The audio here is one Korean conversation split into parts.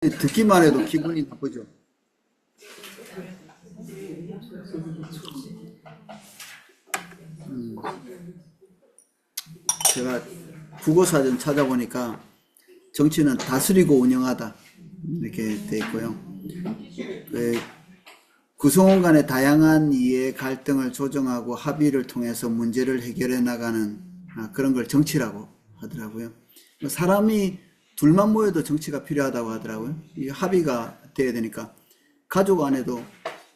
듣기만 해도 기분이 나쁘죠. 제가 국어사전 찾아보니까 정치는 다스리고 운영하다 이렇게 돼 있고요. 구성원 간의 다양한 이해 갈등을 조정하고 합의를 통해서 문제를 해결해 나가는 그런 걸 정치라고 하더라고요. 사람이 둘만 모여도 정치가 필요하다고 하더라고요. 이 합의가 돼야 되니까 가족 안에도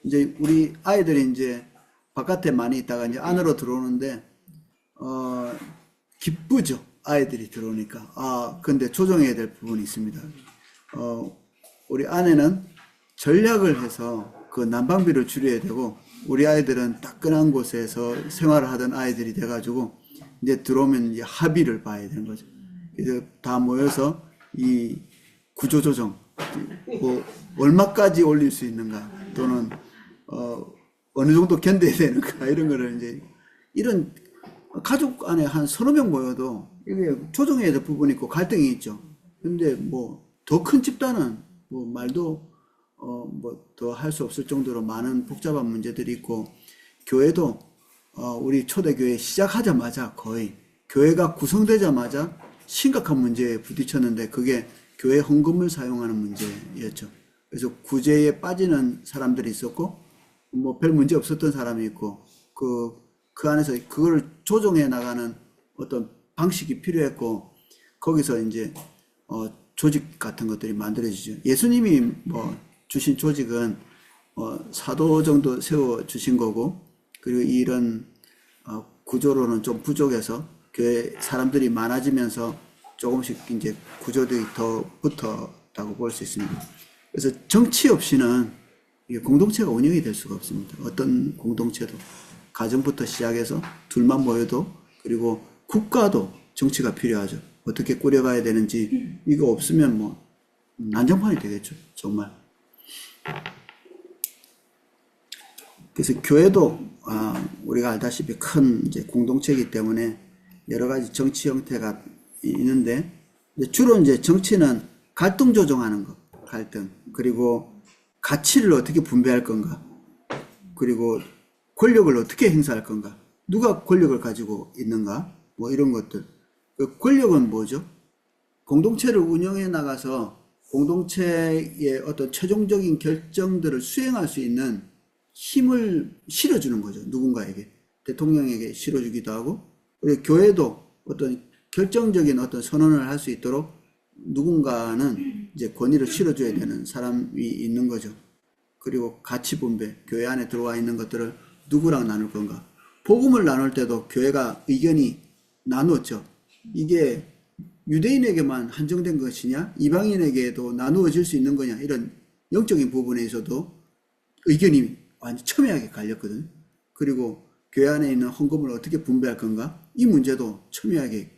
이제 우리 아이들이 이제 바깥에 많이 있다가 이제 안으로 들어오는데 기쁘죠. 아이들이 들어오니까. 근데 조정해야 될 부분이 있습니다. 우리 아내는 전략을 해서 그 난방비를 줄여야 되고, 우리 아이들은 따끈한 곳에서 생활을 하던 아이들이 돼가지고, 이제 들어오면 이제 합의를 봐야 되는 거죠. 이제 다 모여서 이 구조조정, 뭐, 얼마까지 올릴 수 있는가, 또는, 어느 정도 견뎌야 되는가, 이런 거를 이제, 이런 가족 안에 한 서너 명 모여도 이게 조정해야 될 부분이 있고 갈등이 있죠. 근데 뭐 더 큰 집단은 뭐 말도 뭐 더 할 수 없을 정도로 많은 복잡한 문제들이 있고, 교회도 우리 초대교회 시작하자마자 거의 교회가 구성되자마자 심각한 문제에 부딪혔는데, 그게 교회 헌금을 사용하는 문제였죠. 그래서 구제에 빠지는 사람들이 있었고, 뭐 별 문제 없었던 사람이 있고, 그 안에서 그걸 조정해 나가는 어떤 방식이 필요했고, 거기서 이제 조직 같은 것들이 만들어지죠. 예수님이 뭐 주신 조직은 사도 정도 세워 주신 거고, 그리고 이런 구조로는 좀 부족해서 교회 사람들이 많아지면서 조금씩 이제 구조들이 더 붙었다고 볼 수 있습니다. 그래서 정치 없이는 이게 공동체가 운영이 될 수가 없습니다. 어떤 공동체도. 가정부터 시작해서 둘만 모여도, 그리고 국가도 정치가 필요하죠. 어떻게 꾸려가야 되는지, 이거 없으면 뭐 난장판이 되겠죠. 정말. 그래서 교회도 우리가 알다시피 큰 이제 공동체이기 때문에 여러 가지 정치 형태가 있는데, 주로 이제 정치는 갈등 조정하는 것, 갈등, 그리고 가치를 어떻게 분배할 건가, 그리고 권력을 어떻게 행사할 건가, 누가 권력을 가지고 있는가, 뭐 이런 것들. 그 권력은 뭐죠? 공동체를 운영해 나가서 공동체의 어떤 최종적인 결정들을 수행할 수 있는 힘을 실어주는 거죠. 누군가에게. 대통령에게 실어주기도 하고, 그리고 교회도 어떤 결정적인 어떤 선언을 할 수 있도록 누군가는 이제 권위를 실어줘야 되는 사람이 있는 거죠. 그리고 가치 분배, 교회 안에 들어와 있는 것들을 누구랑 나눌 건가. 복음을 나눌 때도 교회가 의견이 나누었죠. 이게 유대인에게만 한정된 것이냐, 이방인에게도 나누어질 수 있는 거냐, 이런 영적인 부분에 있어도 의견이 완전 첨예하게 갈렸거든요. 그리고 교회 안에 있는 헌금을 어떻게 분배할 건가, 이 문제도 첨예하게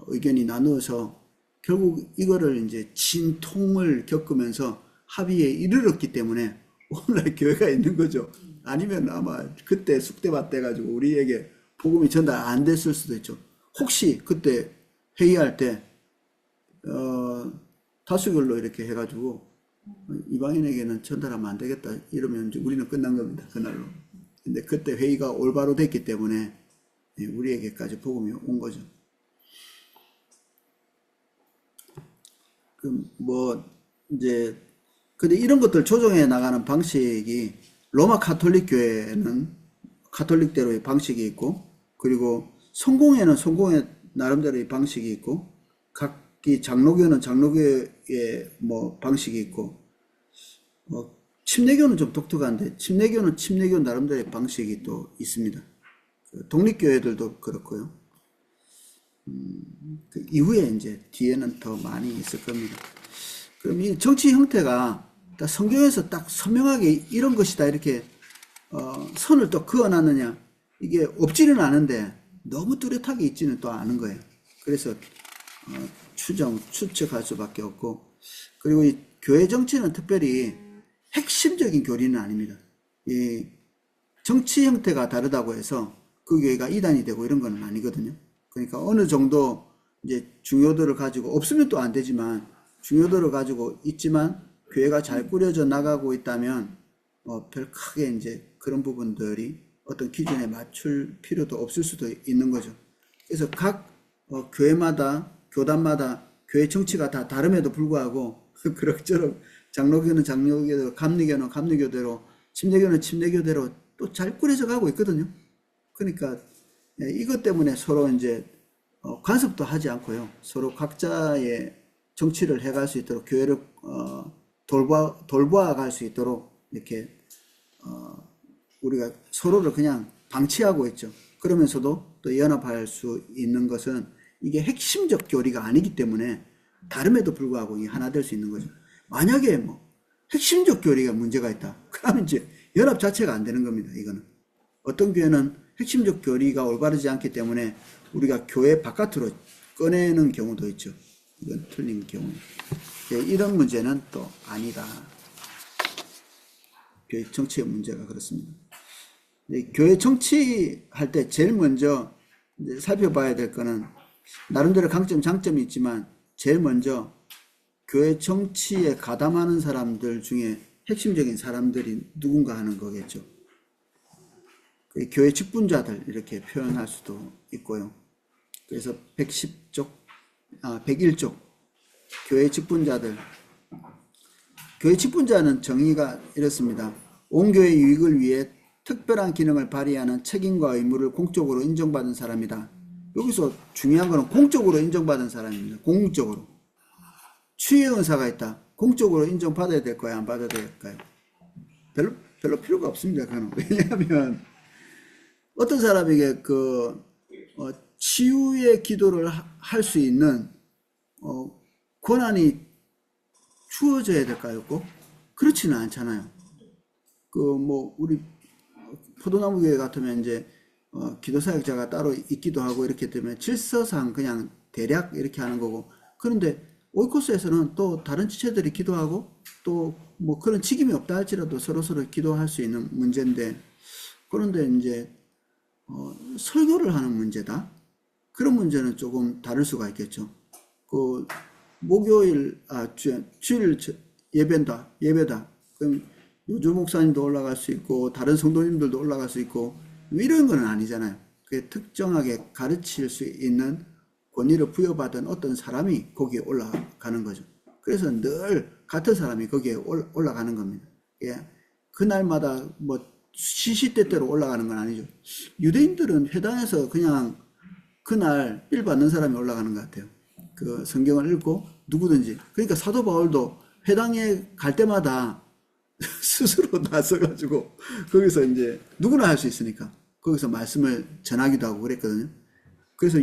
의견이 나누어서 결국 이거를 이제 진통을 겪으면서 합의에 이르렀기 때문에 오늘날 교회가 있는 거죠. 아니면 아마 그때 쑥대밭 돼가지고 우리에게 복음이 전달 안 됐을 수도 있죠. 혹시 그때 회의할 때 다수결로 이렇게 해가지고 이방인에게는 전달하면 안 되겠다 이러면 이제 우리는 끝난 겁니다. 그날로. 근데 그때 회의가 올바로 됐기 때문에 우리에게까지 복음이 온 거죠. 뭐 이제 근데 이런 것들 조정해 나가는 방식이, 로마 가톨릭 교회는 가톨릭대로의 방식이 있고, 그리고 성공회는 성공회 나름대로의 방식이 있고, 각기 장로교는 장로교의 뭐 방식이 있고, 침례교는 좀 독특한데 침례교는 침례교 나름대로의 방식이 또 있습니다. 독립교회들도 그렇고요. 그 이후에 이제 뒤에는 더 많이 있을 겁니다. 그럼 이 정치 형태가 딱 성경에서 딱 선명하게 이런 것이다 이렇게 선을 또 그어놨느냐, 이게 없지는 않은데 너무 뚜렷하게 있지는 또 않은 거예요. 그래서 추측할 수밖에 없고, 그리고 이 교회 정치는 특별히 핵심적인 교리는 아닙니다. 이 정치 형태가 다르다고 해서 그 교회가 이단이 되고 이런 건 아니거든요. 그러니까 어느 정도 이제 중요도를 가지고, 없으면 또 안 되지만 중요도를 가지고 있지만 교회가 잘 꾸려져 나가고 있다면 별 크게 이제 그런 부분들이 어떤 기준에 맞출 필요도 없을 수도 있는 거죠. 그래서 각 교회마다 교단마다 교회 정치가 다 다름에도 불구하고 그럭저럭 장로교는 장로교대로, 감리교는 감리교대로, 침례교는 침례교대로 또 잘 꾸려져 가고 있거든요. 그러니까 이것 때문에 서로 이제 간섭도 하지 않고요. 서로 각자의 정치를 해갈 수 있도록 교회를 돌보아 갈 수 있도록 이렇게 우리가 서로를 그냥 방치하고 있죠. 그러면서도 또 연합할 수 있는 것은 이게 핵심적 교리가 아니기 때문에 다름에도 불구하고 이게 하나 될 수 있는 거죠. 만약에 뭐 핵심적 교리가 문제가 있다. 그러면 이제 연합 자체가 안 되는 겁니다. 이거는 어떤 교회는 핵심적 교리가 올바르지 않기 때문에 우리가 교회 바깥으로 꺼내는 경우도 있죠. 이건 틀린 경우. 이런 문제는 또 아니다. 교회 정치의 문제가 그렇습니다. 교회 정치할 때 제일 먼저 이제 살펴봐야 될 거는 나름대로 강점, 장점이 있지만 제일 먼저 교회 정치에 가담하는 사람들 중에 핵심적인 사람들이 누군가 하는 거겠죠. 교회 직분자들 이렇게 표현할 수도 있고요. 그래서 101쪽 교회 직분자들. 교회 직분자는 정의가 이렇습니다. 온 교회 유익을 위해 특별한 기능을 발휘하는 책임과 의무를 공적으로 인정받은 사람이다. 여기서 중요한 거는 공적으로 인정받은 사람입니다. 공적으로. 추의 은사가 있다. 공적으로 인정받아야 될까요? 안 받아야 될까요? 별로 필요가 없습니다. 그건. 왜냐하면 어떤 사람에게 치유의 기도를 할 수 있는 권한이 주어져야 될까요? 꼭? 그렇지는 않잖아요. 우리 포도나무 교회 같으면 이제 기도 사역자가 따로 있기도 하고 이렇게 되면 질서상 그냥 대략 이렇게 하는 거고, 그런데 오이코스에서는 또 다른 지체들이 기도하고 또 뭐 그런 직임이 없다 할지라도 서로서로 기도할 수 있는 문제인데, 그런데 이제 설교를 하는 문제다. 그런 문제는 조금 다를 수가 있겠죠. 목요일, 주일 예배다. 그럼 요조 목사님도 올라갈 수 있고, 다른 성도님들도 올라갈 수 있고, 이런 건 아니잖아요. 그게 특정하게 가르칠 수 있는 권위를 부여받은 어떤 사람이 거기에 올라가는 거죠. 그래서 늘 같은 사람이 거기에 올라가는 겁니다. 예. 그날마다 뭐 시시때때로 올라가는 건 아니죠. 유대인들은 회당에서 그냥 그날 빌 받는 사람이 올라가는 것 같아요. 그 성경을 읽고 누구든지. 그러니까 사도 바울도 회당에 갈 때마다 스스로 나서가지고 거기서 이제 누구나 할 수 있으니까 거기서 말씀을 전하기도 하고 그랬거든요. 그래서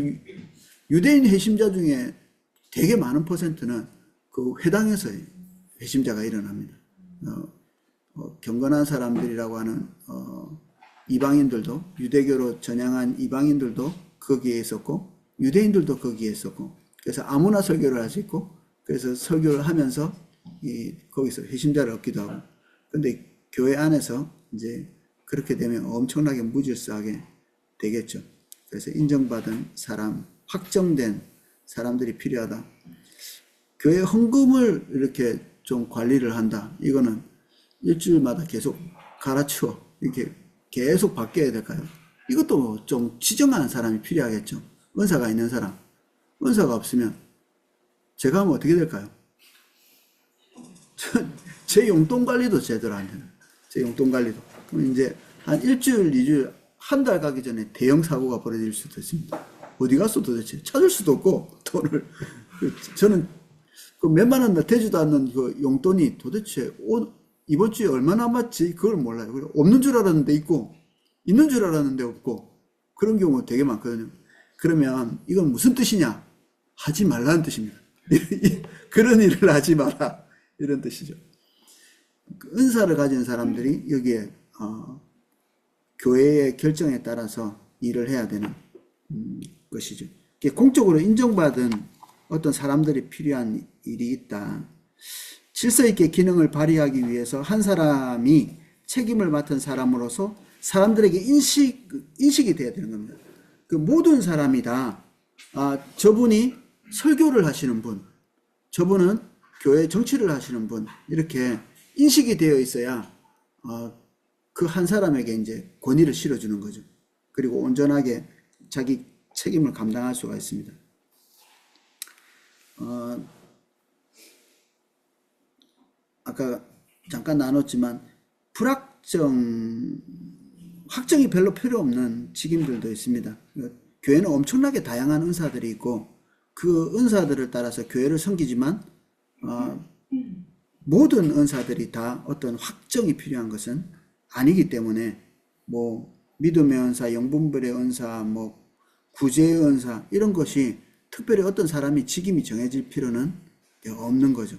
유대인 회심자 중에 되게 많은 퍼센트는 그 회당에서 회심자가 일어납니다. 경건한 사람들이라고 하는 이방인들도, 유대교로 전향한 이방인들도 거기에 있었고 유대인들도 거기에 있었고, 그래서 아무나 설교를 할 수 있고, 그래서 설교를 하면서 거기서 회심자를 얻기도 하고. 근데 교회 안에서 이제 그렇게 되면 엄청나게 무질서하게 되겠죠. 그래서 인정받은 사람, 확정된 사람들이 필요하다. 교회 헌금을 이렇게 좀 관리를 한다. 이거는 일주일마다 계속 갈아치워 이렇게 계속 바뀌어야 될까요? 이것도 좀 지정하는 사람이 필요하겠죠. 은사가 있는 사람. 은사가 없으면 제가 하면 어떻게 될까요? 제 용돈 관리도 제대로 안 되는. 제 용돈 관리도. 그럼 이제 한 일주일, 2주일, 한 달 가기 전에 대형 사고가 벌어질 수도 있습니다. 어디 갔어 도대체? 찾을 수도 없고, 돈을. 저는 그 몇만 원 되지도 않는 그 용돈이 도대체 이번 주에 얼마 남았지? 그걸 몰라요. 없는 줄 알았는데 있고, 있는 줄 알았는데 없고, 그런 경우가 되게 많거든요. 그러면 이건 무슨 뜻이냐? 하지 말라는 뜻입니다. 그런 일을 하지 마라. 이런 뜻이죠. 은사를 가진 사람들이 여기에 교회의 결정에 따라서 일을 해야 되는 것이죠. 공적으로 인정받은 어떤 사람들이 필요한 일이 있다. 질서 있게 기능을 발휘하기 위해서 한 사람이 책임을 맡은 사람으로서 사람들에게 인식이 돼야 되는 겁니다. 그 모든 사람이 다 저분이 설교를 하시는 분, 저분은 교회 정치를 하시는 분, 이렇게 인식이 되어 있어야 그 한 사람에게 이제 권위를 실어주는 거죠. 그리고 온전하게 자기 책임을 감당할 수가 있습니다. 아까 잠깐 나눴지만 확정이 별로 필요 없는 직임들도 있습니다. 교회는 엄청나게 다양한 은사들이 있고 그 은사들을 따라서 교회를 섬기지만 모든 은사들이 다 어떤 확정이 필요한 것은 아니기 때문에 뭐 믿음의 은사, 영분별의 은사, 뭐 구제의 은사 이런 것이 특별히 어떤 사람이 직임이 정해질 필요는 없는 거죠.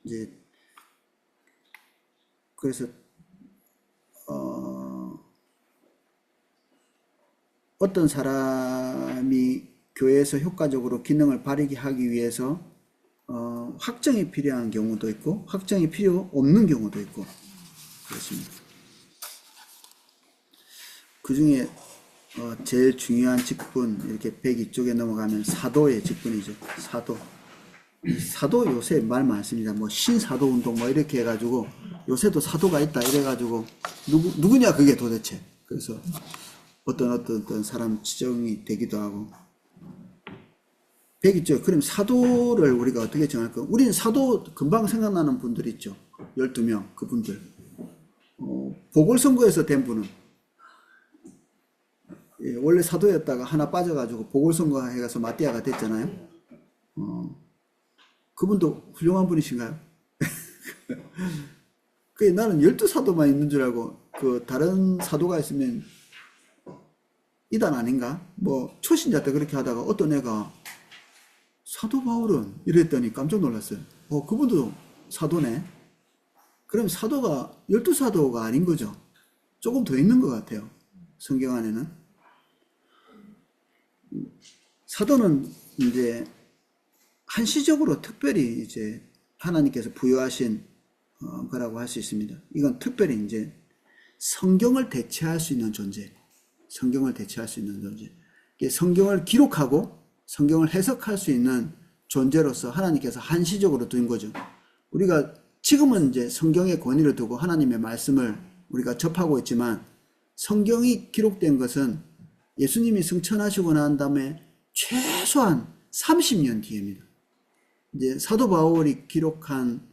이제 그래서 어떤 사람이 교회에서 효과적으로 기능을 발휘하기 하기 위해서 확정이 필요한 경우도 있고 확정이 필요 없는 경우도 있고 그렇습니다. 그 중에 제일 중요한 직분 이렇게 102쪽에 넘어가면 사도의 직분이죠. 사도. 이 사도 요새 말 많습니다. 뭐 신사도 운동 뭐 이렇게 해가지고 요새도 사도가 있다 이래가지고 누구냐 그게 도대체. 그래서 어떤 사람 지정이 되기도 하고. 102쪽. 그럼 사도를 우리가 어떻게 정할까? 우리는 사도 금방 생각나는 분들 있죠. 12명 그분들. 보궐선거에서 된 분은 원래 사도였다가 하나 빠져가지고 보궐선거 해가서 마띠아가 됐잖아요. 그분도 훌륭한 분이신가요? 나는 12사도만 있는 줄 알고 그 다른 사도가 있으면 이단 아닌가? 뭐 초신자 때 그렇게 하다가 어떤 애가 사도 바울은 이랬더니 깜짝 놀랐어요. 그분도 사도네. 그럼 사도가 12사도가 아닌 거죠. 조금 더 있는 것 같아요. 성경 안에는. 사도는 이제 한시적으로 특별히 이제 하나님께서 부여하신 거라고 할 수 있습니다. 이건 특별히 이제 성경을 대체할 수 있는 존재. 성경을 대체할 수 있는 존재. 성경을 기록하고 성경을 해석할 수 있는 존재로서 하나님께서 한시적으로 두인 거죠. 우리가 지금은 이제 성경의 권위를 두고 하나님의 말씀을 우리가 접하고 있지만 성경이 기록된 것은 예수님이 승천하시고 난 다음에 최소한 30년 뒤입니다. 이제 사도 바울이 기록한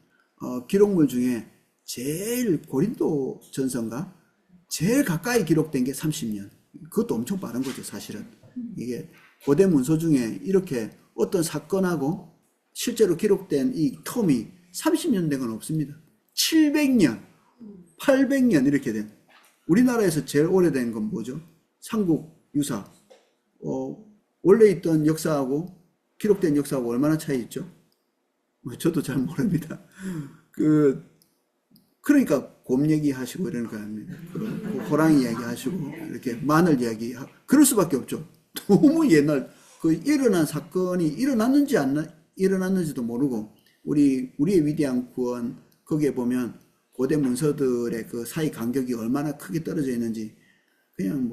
기록물 중에 제일 고린도 전서인가 제일 가까이 기록된 게 30년. 그것도 엄청 빠른 거죠, 사실은. 이게 고대 문서 중에 이렇게 어떤 사건하고 실제로 기록된 이 텀이 30년 된 건 없습니다. 700년, 800년 이렇게 된. 우리나라에서 제일 오래된 건 뭐죠? 삼국 유사. 원래 있던 역사하고 기록된 역사하고 얼마나 차이 있죠? 저도 잘 모릅니다. 그러니까 곰 얘기하시고 이러는 거 아닙니까? 호랑이 얘기하시고 이렇게 마늘 얘기하고 그럴 수밖에 없죠. 너무 옛날 일어난 사건이 일어났는지도 모르고 우리의 위대한 구원 거기에 보면 고대 문서들의 그 사이 간격이 얼마나 크게 떨어져 있는지 그냥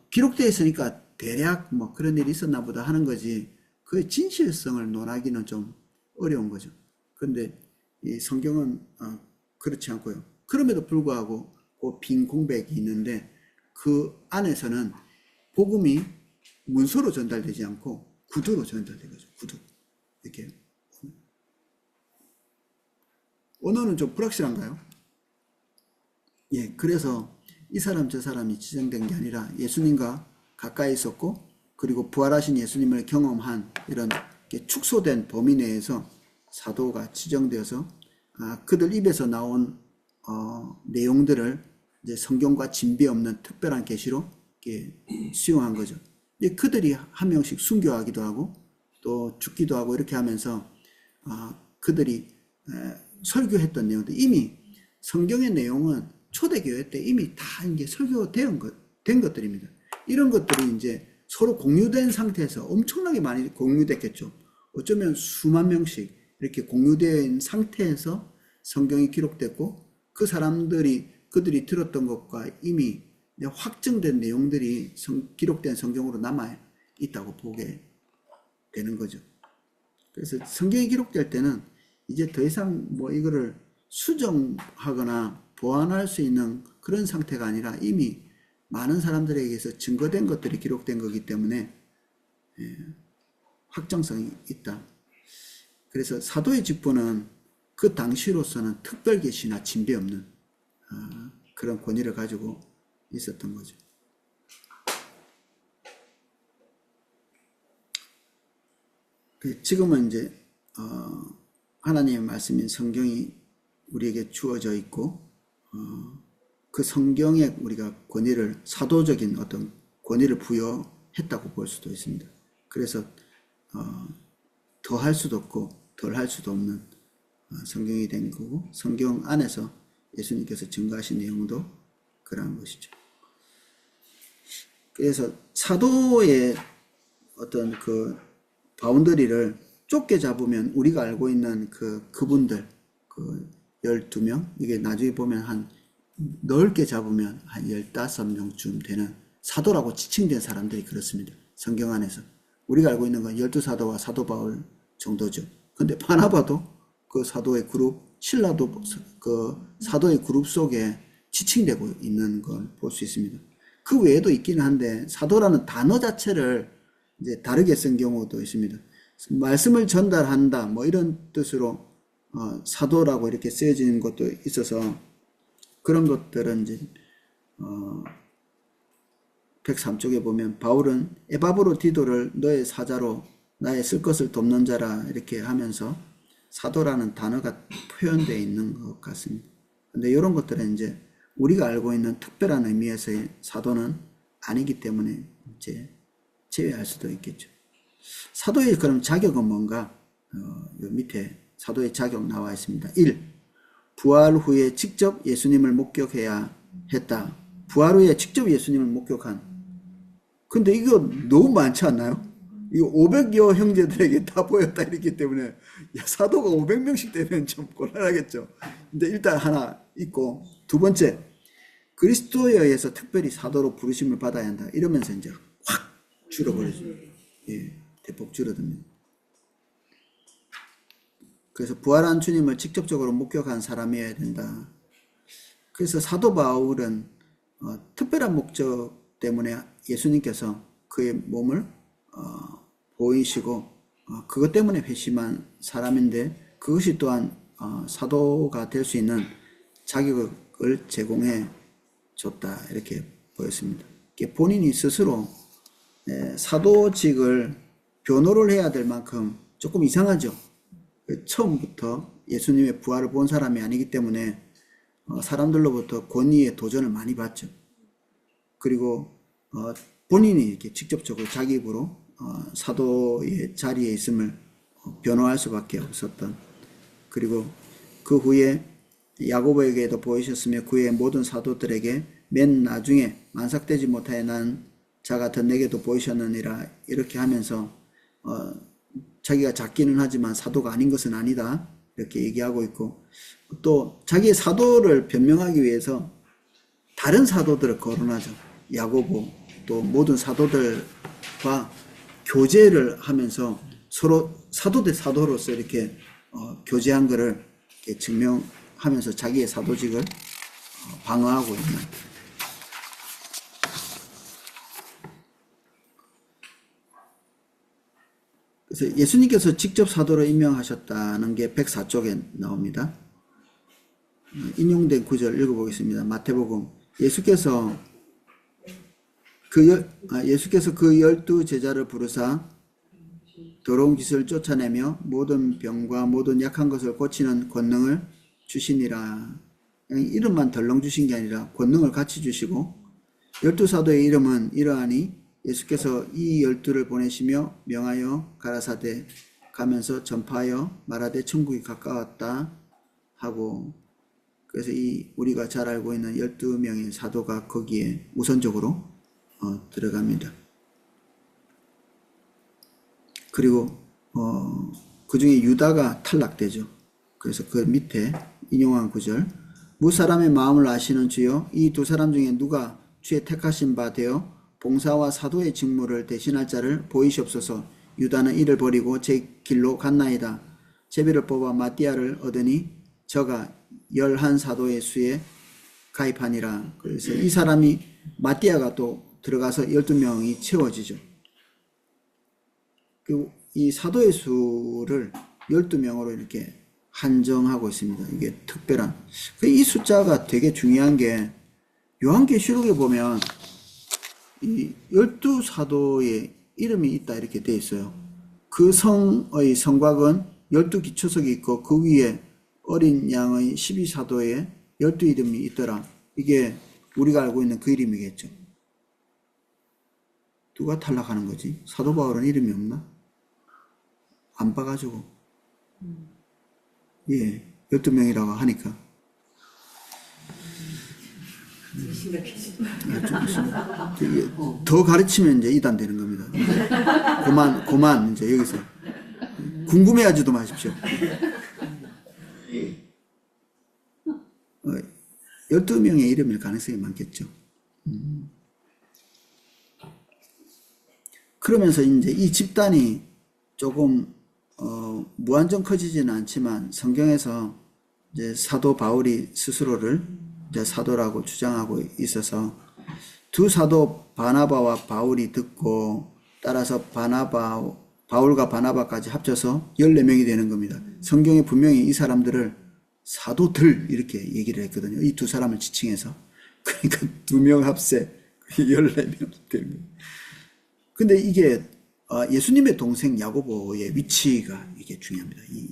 기록되어 있으니까 대략 그런 일이 있었나 보다 하는 거지 그 진실성을 논하기는 좀 어려운 거죠. 그런데 이 성경은 그렇지 않고요. 그럼에도 불구하고 그 빈 공백이 있는데 그 안에서는 복음이 문서로 전달되지 않고 구두로 전달된 거죠. 구두. 이렇게. 언어는 좀 불확실한가요? 예, 그래서 이 사람 저 사람이 지정된 게 아니라 예수님과 가까이 있었고 그리고 부활하신 예수님을 경험한 이런 축소된 범위 내에서 사도가 지정되어서 그들 입에서 나온 내용들을 이제 성경과 진비 없는 특별한 계시로 수용한 거죠. 그들이 한 명씩 순교하기도 하고 또 죽기도 하고 이렇게 하면서 그들이 설교했던 내용들 이미 성경의 내용은 초대교회 때 이미 다 이제 설교된 것들입니다. 이런 것들이 이제 서로 공유된 상태에서 엄청나게 많이 공유됐겠죠. 어쩌면 수만 명씩 이렇게 공유된 상태에서 성경이 기록됐고 그들이 들었던 것과 이미 확증된 내용들이 기록된 성경으로 남아 있다고 보게 되는 거죠. 그래서 성경이 기록될 때는 이제 더 이상 뭐 이거를 수정하거나 보완할 수 있는 그런 상태가 아니라 이미 많은 사람들에게서 증거된 것들이 기록된 거기 때문에 확정성이 있다. 그래서 사도의 직분은 그 당시로서는 특별 계시나 진배 없는 그런 권위를 가지고 있었던 거죠. 지금은 이제 하나님의 말씀인 성경이 우리에게 주어져 있고 그 성경에 우리가 권위를 사도적인 어떤 권위를 부여했다고 볼 수도 있습니다. 그래서 더 할 수도 없고 덜 할 수도 없는 성경이 된 거고 성경 안에서 예수님께서 증거하신 내용도 그러한 것이죠. 그래서 사도의 어떤 그 바운더리를 좁게 잡으면 우리가 알고 있는 그분들 그 12명 이게 나중에 보면 한 넓게 잡으면 한 15명쯤 되는 사도라고 지칭된 사람들이 그렇습니다. 성경 안에서 우리가 알고 있는 건 12사도와 사도 바울 정도죠. 근데 바나바도 그 사도의 그룹, 신라도 그 사도의 그룹 속에 지칭되고 있는 걸 볼 수 있습니다. 그 외에도 있기는 한데 사도라는 단어 자체를 이제 다르게 쓴 경우도 있습니다. 말씀을 전달한다 뭐 이런 뜻으로 사도라고 이렇게 쓰여지는 것도 있어서 그런 것들은 이제 103쪽에 보면 바울은 에바브로 디도를 너의 사자로 나의 쓸 것을 돕는 자라 이렇게 하면서 사도라는 단어가 표현되어 있는 것 같습니다. 근데 이런 것들은 이제 우리가 알고 있는 특별한 의미에서의 사도는 아니기 때문에 이제 제외할 수도 있겠죠. 사도의 그럼 자격은 뭔가? 요 밑에 사도의 자격 나와 있습니다. 1. 부활 후에 직접 예수님을 목격해야 했다. 부활 후에 직접 예수님을 목격한. 근데 이거 너무 많지 않나요? 이거 500여 형제들에게 다 보였다 이랬기 때문에 사도가 500명씩 되면 좀 곤란하겠죠. 근데 일단 하나 있고 두 번째 그리스도에 의해서 특별히 사도로 부르심을 받아야 한다. 이러면서 이제 확 줄어버리죠. 예, 대폭 줄어듭니다. 그래서 부활한 주님을 직접적으로 목격한 사람이어야 된다. 그래서 사도 바울은 특별한 목적 때문에 예수님께서 그의 몸을 보이시고 그것 때문에 회심한 사람인데 그것이 또한 사도가 될 수 있는 자격을 제공해 줬다 이렇게 보였습니다. 본인이 스스로 사도직을 변호를 해야 될 만큼 조금 이상하죠. 처음부터 예수님의 부활을 본 사람이 아니기 때문에 사람들로부터 권위에 도전을 많이 받죠. 그리고 본인이 이렇게 직접적으로 자기 입으로 사도의 자리에 있음을 변호할 수밖에 없었던. 그리고 그 후에 야고보에게도 보이셨으며 그의 모든 사도들에게 맨 나중에 만삭되지 못하여 난 자 같은 내게도 보이셨느니라 이렇게 하면서 자기가 작기는 하지만 사도가 아닌 것은 아니다 이렇게 얘기하고 있고 또 자기의 사도를 변명하기 위해서 다른 사도들을 거론하죠. 야고보 또 모든 사도들과 교제를 하면서 서로 사도 대 사도로서 이렇게 교제한 것을 이렇게 증명하면서 자기의 사도직을 방어하고 있는. 그래서 예수님께서 직접 사도로 임명하셨다는 게 104쪽에 나옵니다. 인용된 구절 읽어보겠습니다. 마태복음. 예수께서 그 12 제자를 부르사 더러운 기술을 쫓아내며 모든 병과 모든 약한 것을 고치는 권능을 주시니라. 이름만 덜렁 주신 게 아니라 권능을 같이 주시고 12사도의 이름은 이러하니 예수께서 이 12를 보내시며 명하여 가라사대 가면서 전파하여 말하되 천국이 가까웠다 하고 그래서 이 우리가 잘 알고 있는 12명의 사도가 거기에 우선적으로 들어갑니다. 그리고 그 중에 유다가 탈락되죠. 그래서 그 밑에 인용한 구절 무사람의 마음을 아시는 주여 이 두 사람 중에 누가 주의 택하신 바 되어 봉사와 사도의 직무를 대신할 자를 보이시옵소서. 유다는 이를 버리고 제 길로 갔나이다. 제비를 뽑아 마띠아를 얻으니 저가 11사도의 수에 가입하니라. 그래서 이 사람이 마띠아가 또 들어가서 12명이 채워지죠. 그리고 이 사도의 수를 12명으로 이렇게 한정하고 있습니다. 이게 특별한. 이 숫자가 되게 중요한 게 요한계시록에 보면 이 12사도의 이름이 있다 이렇게 되어 있어요. 그 성의 성곽은 12기초석이 있고 그 위에 어린 양의 12사도에 12이름이 있더라. 이게 우리가 알고 있는 그 이름이겠죠. 누가 탈락하는 거지? 사도 바울은 이름이 없나? 안 봐가지고. 예, 12명이라고 하니까. 더 가르치면 이제 이단 되는 겁니다. 고만, 이제 여기서. 궁금해하지도 마십시오. 12명의 이름일 가능성이 많겠죠. 그러면서 이제 이 집단이 조금, 무한정 커지지는 않지만 성경에서 이제 사도 바울이 스스로를 이제 사도라고 주장하고 있어서 두 사도 바나바와 바울이 듣고 따라서 바울과 바나바까지 합쳐서 14명이 되는 겁니다. 성경에 분명히 이 사람들을 사도들 이렇게 얘기를 했거든요. 이 두 사람을 지칭해서. 그러니까 2명 합세 14명 되는 거예요. 근데 이게 예수님의 동생 야고보의 위치가 이게 중요합니다. 이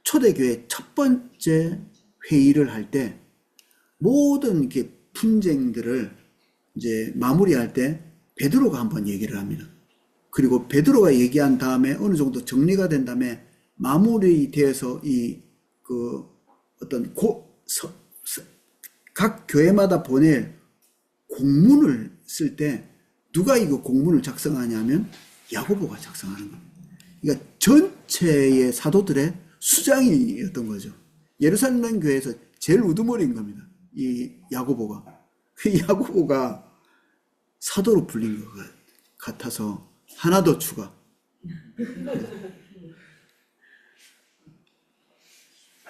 초대교회 첫 번째 회의를 할 때 모든 이렇게 분쟁들을 이제 마무리할 때 베드로가 한번 얘기를 합니다. 그리고 베드로가 얘기한 다음에 어느 정도 정리가 된 다음에 마무리되어서 어떤 각 교회마다 보낼 공문을 쓸 때 누가 이거 공문을 작성하냐면 야고보가 작성하는 겁니다. 그러니까 전체의 사도들의 수장이었던 거죠. 예루살렘 교회에서 제일 우두머리인 겁니다. 이 야고보가. 그 야고보가 사도로 불린 것 같아서 하나 더 추가.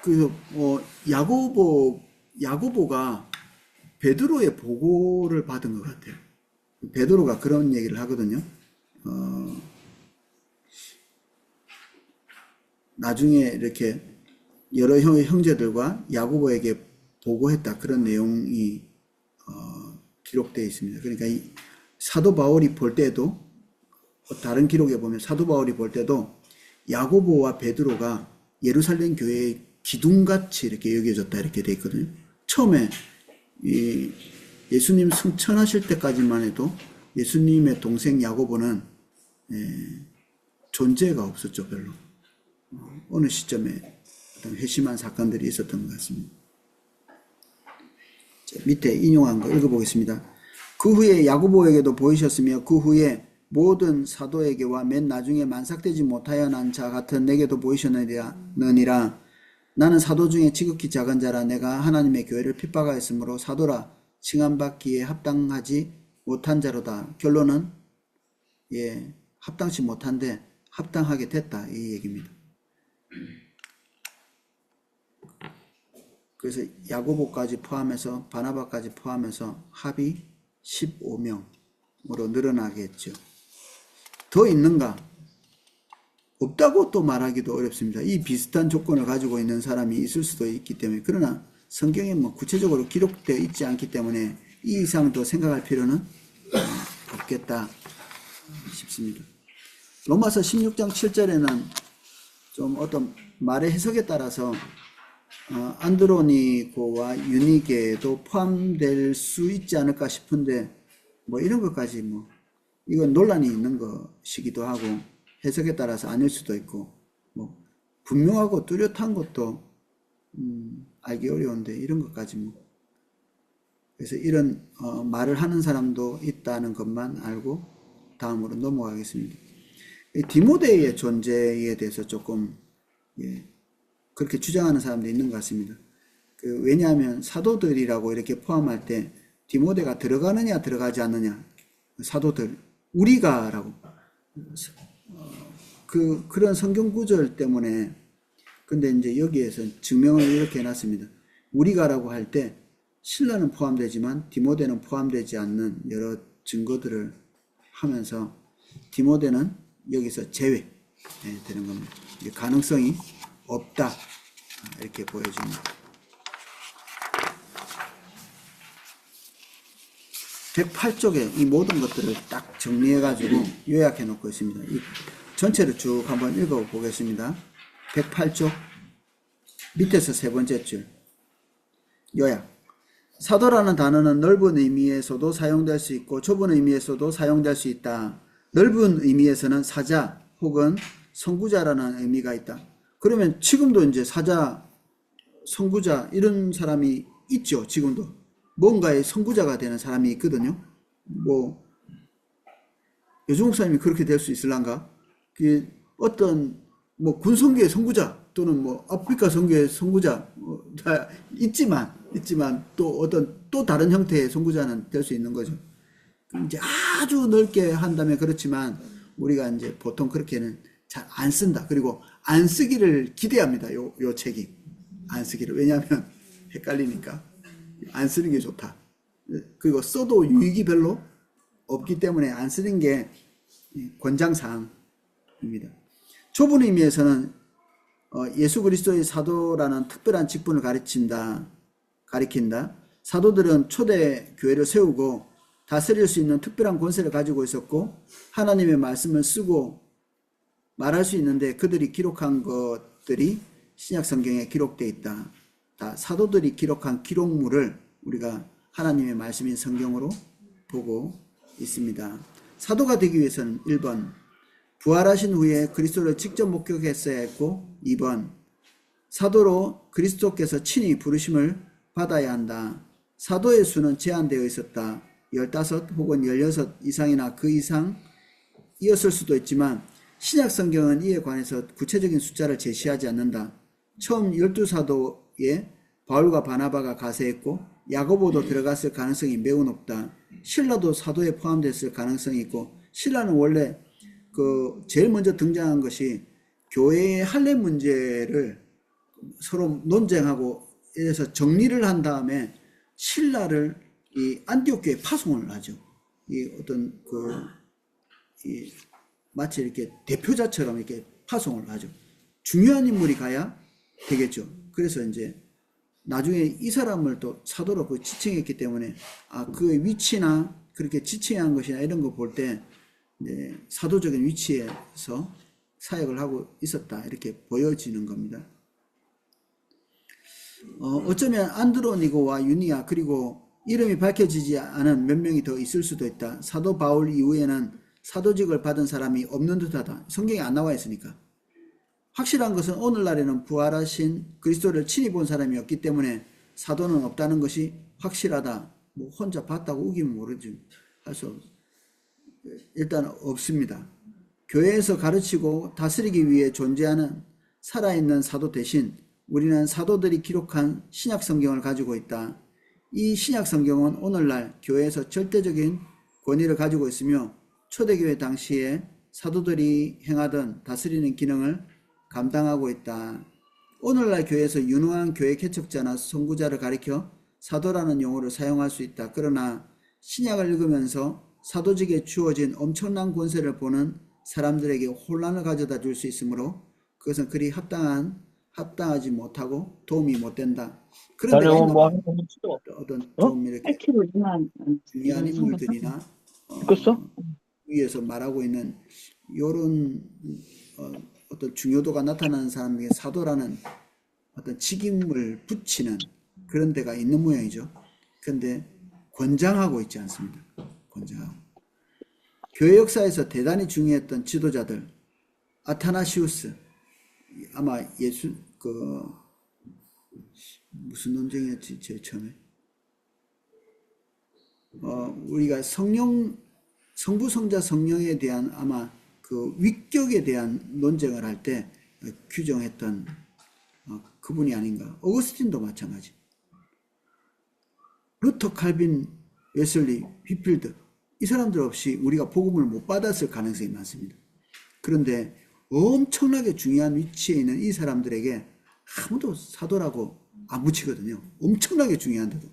그래서 야고보가 베드로의 보고를 받은 것 같아요. 베드로가 그런 얘기를 하거든요. 나중에 이렇게 여러 형제들과 야고보에게 보고했다. 그런 내용이 기록되어 있습니다. 그러니까 이 사도 바울이 볼 때도 다른 기록에 보면 사도 바울이 볼 때도 야고보와 베드로가 예루살렘 교회의 기둥같이 이렇게 여겨졌다 이렇게 되어 있거든요. 처음에 이 예수님 승천하실 때까지만 해도 예수님의 동생 야고보는 존재가 없었죠. 별로. 어느 시점에 어떤 회심한 사건들이 있었던 것 같습니다. 자, 밑에 인용한 거 읽어보겠습니다. 그 후에 야고보에게도 보이셨으며 그 후에 모든 사도에게와 맨 나중에 만삭되지 못하여 난 자 같은 내게도 보이셨느니라. 나는 사도 중에 지극히 작은 자라. 내가 하나님의 교회를 핍박하였으므로 사도라 칭함받기에 합당하지 못한 자로다. 결론은 합당치 못한데 합당하게 됐다 이 얘기입니다. 그래서 야고보까지 포함해서 바나바까지 포함해서 합이 15명으로 늘어나겠죠. 더 있는가? 없다고 또 말하기도 어렵습니다. 이 비슷한 조건을 가지고 있는 사람이 있을 수도 있기 때문에. 그러나 성경에 구체적으로 기록되어 있지 않기 때문에 이 이상 더 생각할 필요는 없겠다 싶습니다. 로마서 16장 7절에는 좀 어떤 말의 해석에 따라서 안드로니고와 유니게도 포함될 수 있지 않을까 싶은데 이런 것까지 이건 논란이 있는 것이기도 하고 해석에 따라서 아닐 수도 있고 분명하고 뚜렷한 것도 알기 어려운데 이런 것까지 그래서 이런 말을 하는 사람도 있다는 것만 알고 다음으로 넘어가겠습니다. 디모데의 존재에 대해서 조금 그렇게 주장하는 사람도 있는 것 같습니다. 왜냐하면 사도들이라고 이렇게 포함할 때 디모데가 들어가느냐 들어가지 않느냐 사도들 우리가라고 그런 성경 구절 때문에. 근데 이제 여기에서 증명을 이렇게 해놨습니다. 우리가라고 할 때 신라는 포함되지만 디모데는 포함되지 않는 여러 증거들을 하면서 디모데는 여기서 제외 되는 겁니다. 가능성이 없다 이렇게 보여집니다. 108쪽에 이 모든 것들을 딱 정리해 가지고 요약해 놓고 있습니다. 이 전체를 쭉 한번 읽어 보겠습니다. 108쪽 밑에서 세 번째 줄 요약. 사도라는 단어는 넓은 의미에서도 사용될 수 있고 좁은 의미에서도 사용될 수 있다. 넓은 의미에서는 사자 혹은 선구자라는 의미가 있다. 그러면 지금도 이제 사자, 선구자 이런 사람이 있죠. 지금도 뭔가의 선구자가 되는 사람이 있거든요. 뭐 여주 목사님이 그렇게 될 수 있을란가? 어떤 뭐 군선교의 선구자 또는 뭐 아프리카 선교의 선구자 다 있지만 또 어떤 또 다른 형태의 선구자는 될 수 있는 거죠. 이제 아주 넓게 한다면 그렇지만 우리가 이제 보통 그렇게는 잘 안 쓴다. 그리고 안 쓰기를 기대합니다. 요 책이 안 쓰기를. 왜냐하면 헷갈리니까 안 쓰는 게 좋다. 그리고 써도 유익이 별로 없기 때문에 안 쓰는 게 권장사항입니다. 좁은 의미에서는 예수 그리스도의 사도라는 특별한 직분을 가리킨다. 사도들은 초대 교회를 세우고 다스릴 수 있는 특별한 권세를 가지고 있었고 하나님의 말씀을 쓰고 말할 수 있는데 그들이 기록한 것들이 신약 성경에 기록되어 있다. 다 사도들이 기록한 기록물을 우리가 하나님의 말씀인 성경으로 보고 있습니다. 사도가 되기 위해서는 1번 부활하신 후에 그리스도를 직접 목격했어야 했고 2번 사도로 그리스도께서 친히 부르심을 받아야 한다. 사도의 수는 제한되어 있었다. 15 혹은 16 이상이나 그 이상이었을 수도 있지만 신약 성경은 이에 관해서 구체적인 숫자를 제시하지 않는다. 처음 12사도에 바울과 바나바가 가세했고 야고보도 들어갔을 가능성이 매우 높다. 신라도 사도에 포함됐을 가능성이 있고 신라는 원래 제일 먼저 등장한 것이 교회의 할례 문제를 서로 논쟁하고 이래서 정리를 한 다음에 신라를 이 안디옥 교회에 파송을 하죠. 마치 이렇게 대표자처럼 이렇게 파송을 하죠. 중요한 인물이 가야 되겠죠. 그래서 이제 나중에 이 사람을 또 사도로 지칭했기 때문에 그의 위치나 그렇게 지칭한 것이나 이런 거 볼 때 사도적인 위치에서 사역을 하고 있었다 이렇게 보여지는 겁니다. 어쩌면 안드로니고와 유니아 그리고 이름이 밝혀지지 않은 몇 명이 더 있을 수도 있다. 사도 바울 이후에는 사도직을 받은 사람이 없는 듯하다. 성경에 안 나와 있으니까. 확실한 것은 오늘날에는 부활하신 그리스도를 친히 본 사람이 없기 때문에 사도는 없다는 것이 확실하다. 뭐 혼자 봤다고 우기면 모르지. 할 수 일단 없습니다. 교회에서 가르치고 다스리기 위해 존재하는 살아있는 사도 대신 우리는 사도들이 기록한 신약 성경을 가지고 있다. 이 신약 성경은 오늘날 교회에서 절대적인 권위를 가지고 있으며 초대교회 당시에 사도들이 행하던 다스리는 기능을 감당하고 있다. 오늘날 교회에서 유능한 교회 개척자나 선구자를 가리켜 사도라는 용어를 사용할 수 있다. 그러나 신약을 읽으면서 사도직에 주어진 엄청난 권세를 보는 사람들에게 혼란을 가져다 줄 수 있으므로 그것은 그리 합당하지 못하고 도움이 못 된다. 그런 데가 있나 봐요. 어떤 좀 이렇게 중요한 인물들이나 위에서 말하고 있는 이런 어떤 중요도가 나타나는 사람에게 사도라는 어떤 직임을 붙이는 그런 데가 있는 모양이죠. 그런데 권장하고 있지 않습니다. 권장하고. 교회 역사에서 대단히 중요했던 지도자들, 아타나시우스, 아마 무슨 논쟁이었지, 제일 처음에. 우리가 성부, 성자, 성령에 대한 아마 그 위격에 대한 논쟁을 할 때 규정했던 그분이 아닌가. 어거스틴도 마찬가지. 루터, 칼빈, 웨슬리, 휘필드 이 사람들 없이 우리가 복음을 못 받았을 가능성이 많습니다. 그런데 엄청나게 중요한 위치에 있는 이 사람들에게 아무도 사도라고 안 붙이거든요. 엄청나게 중요한데도.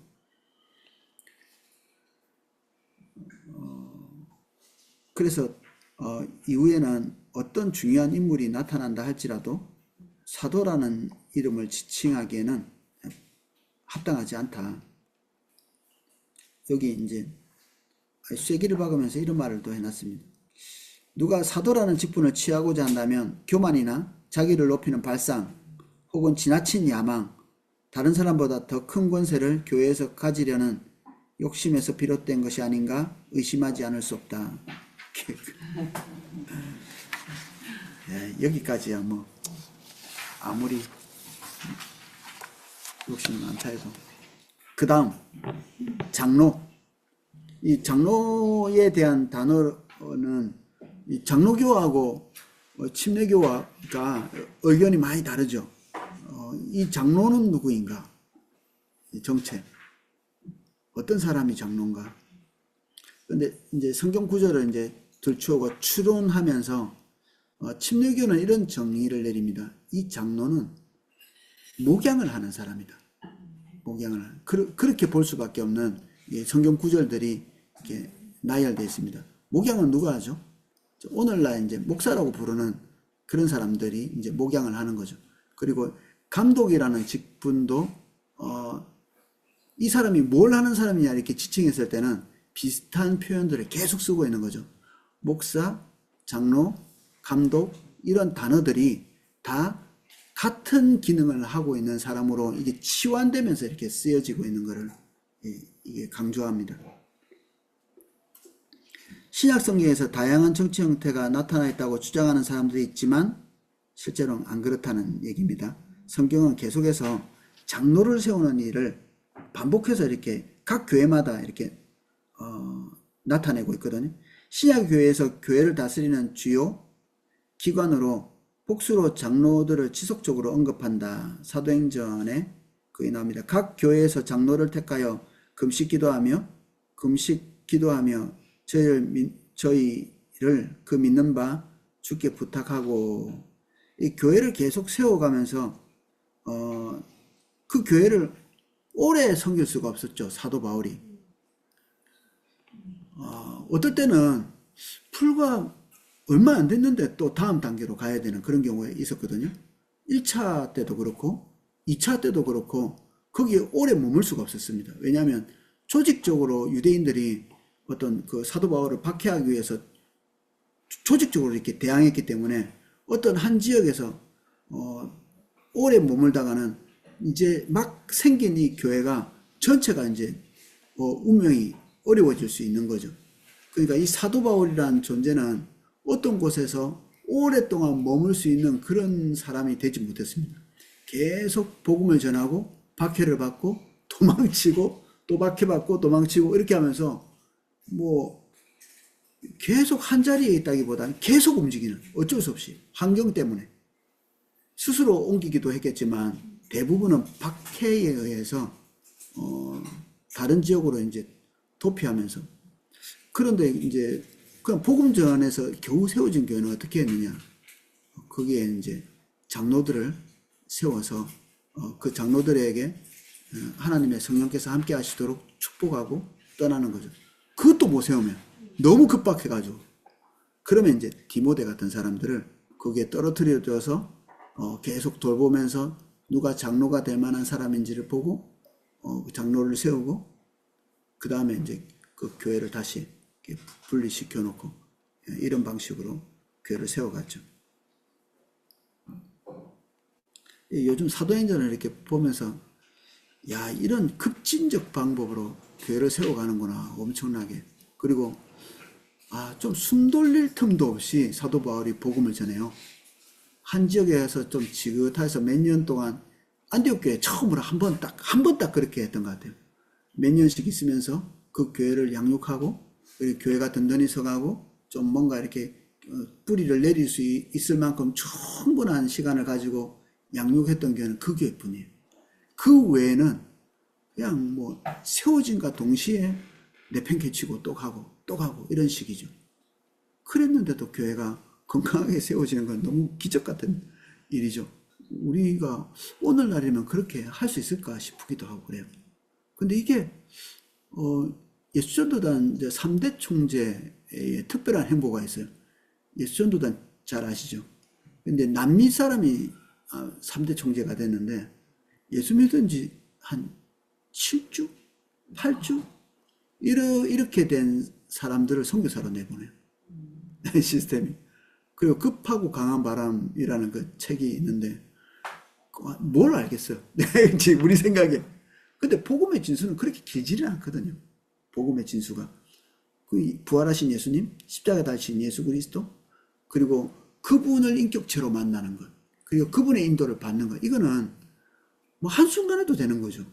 그래서 이후에는 어떤 중요한 인물이 나타난다 할지라도 사도라는 이름을 지칭하기에는 합당하지 않다. 여기 이제 쐐기를 박으면서 이런 말을 또 해놨습니다. 누가 사도라는 직분을 취하고자 한다면 교만이나 자기를 높이는 발상 혹은 지나친 야망, 다른 사람보다 더 큰 권세를 교회에서 가지려는 욕심에서 비롯된 것이 아닌가 의심하지 않을 수 없다. 여기까지야 뭐 아무리 욕심 많다 해도. 그 다음 장로. 이 장로에 대한 단어는 이 장로교하고 침례교가 의견이 많이 다르죠. 이 장로는 누구인가? 정체. 어떤 사람이 장로인가? 근데 이제 성경 구절을 이제 들추어고 추론하면서 침례교는 이런 정의를 내립니다. 이 장로는 목양을 하는 사람이다. 목양을 하는. 그렇게 볼 수밖에 없는 성경 구절들이 이렇게 나열되어 있습니다. 목양은 누가 하죠? 오늘날 이제 목사라고 부르는 그런 사람들이 이제 목양을 하는 거죠. 그리고 감독이라는 직분도 이 사람이 뭘 하는 사람이냐 이렇게 지칭했을 때는 비슷한 표현들을 계속 쓰고 있는 거죠. 목사, 장로, 감독 이런 단어들이 다 같은 기능을 하고 있는 사람으로 이게 치환되면서 이렇게 쓰여지고 있는 것을 이게 강조합니다. 신약 성경에서 다양한 정치 형태가 나타나 있다고 주장하는 사람들이 있지만 실제로는 안 그렇다는 얘기입니다. 성경은 계속해서 장로를 세우는 일을 반복해서 이렇게 각 교회마다 이렇게 나타내고 있거든요. 신약 교회에서 교회를 다스리는 주요 기관으로 복수로 장로들을 지속적으로 언급한다. 사도행전에 거기 나옵니다. 각 교회에서 장로를 택하여 금식 기도하며 저희를 그 믿는 바 주께 부탁하고, 이 교회를 계속 세워가면서 그 교회를 오래 섬길 수가 없었죠. 사도 바울이. 어떨 때는 불과 얼마 안 됐는데 또 다음 단계로 가야 되는 그런 경우에 있었거든요. 1차 때도 그렇고 2차 때도 그렇고 거기에 오래 머물 수가 없었습니다. 왜냐하면 조직적으로 유대인들이 어떤 그 사도 바울을 박해하기 위해서 조직적으로 이렇게 대항했기 때문에 어떤 한 지역에서 오래 머물다가는 이제 막 생긴 이 교회가 전체가 이제 운명이 어려워질 수 있는 거죠. 그러니까 이 사도 바울이라는 존재는 어떤 곳에서 오랫동안 머물 수 있는 그런 사람이 되지 못했습니다. 계속 복음을 전하고 박해를 받고 도망치고 또 박해받고 도망치고 이렇게 하면서 뭐 계속 한 자리에 있다기보다는 계속 움직이는, 어쩔 수 없이 환경 때문에 스스로 옮기기도 했겠지만 대부분은 박해에 의해서 다른 지역으로 이제 도피하면서. 그런데 이제 그냥 복음 전에서 겨우 세워진 교회는 어떻게 했느냐? 거기에 이제 장로들을 세워서 그 장로들에게 하나님의 성령께서 함께 하시도록 축복하고 떠나는 거죠. 그것도 못 세우면 너무 급박해가지고, 그러면 이제 디모데 같은 사람들을 거기에 떨어뜨려줘서 계속 돌보면서 누가 장로가 될 만한 사람인지를 보고 장로를 세우고, 그 다음에 이제 그 교회를 다시 분리시켜 놓고 이런 방식으로 교회를 세워갔죠. 요즘 사도행전을 이렇게 보면서 야, 이런 급진적 방법으로 교회를 세워가는구나, 엄청나게. 그리고 좀 숨 돌릴 틈도 없이 사도 바울이 복음을 전해요. 한 지역에서 좀 지긋해서 몇 년 동안 안디옥 교회 처음으로 한 번 딱 그렇게 했던 것 같아요. 몇 년씩 있으면서 그 교회를 양육하고, 그리고 교회가 든든히 서가고 좀 뭔가 이렇게 뿌리를 내릴 수 있을 만큼 충분한 시간을 가지고 양육했던 교회는 그 교회뿐이에요. 그 외에는 그냥 뭐 세워진과 동시에 내팽개치고 또 가고 이런 식이죠. 그랬는데도 교회가 건강하게 세워지는 건 너무 기적 같은 일이죠. 우리가 오늘날이면 그렇게 할 수 있을까 싶기도 하고 그래요. 근데 이게 예수전도단 3대 총재의 특별한 행보가 있어요. 예수전도단 잘 아시죠? 근데 남미 사람이 3대 총재가 됐는데 예수 믿은 지 한 7주? 8주? 이렇게 된 사람들을 선교사로 내보내요. 시스템이. 그리고 급하고 강한 바람이라는 그 책이 있는데 뭘 알겠어요. 우리 생각에. 근데 복음의 진수는 그렇게 길지는 않거든요. 복음의 진수가. 그 부활하신 예수님, 십자가 달신 예수 그리스도, 그리고 그분을 인격체로 만나는 것, 그리고 그분의 인도를 받는 것, 이거는 뭐 한순간에도 되는 거죠.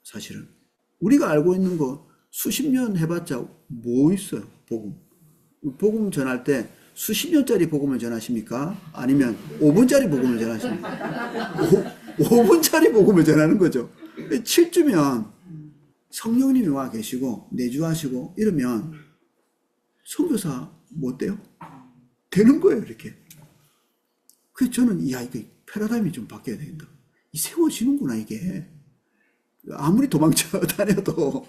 사실은. 우리가 알고 있는 거 수십 년 해봤자 뭐 있어요, 복음. 복음 전할 때 수십 년짜리 복음을 전하십니까? 아니면 5분짜리 복음을 전하십니까? 5분짜리 복음을 전하는 거죠. 7주면 성령님이 와 계시고 내주하시고 이러면 선교사 못 돼요? 되는 거예요, 이렇게. 그래서 저는 야, 이거 패러다임이 좀 바뀌어야 되겠다. 세워지는구나, 이게. 아무리 도망쳐 다녀도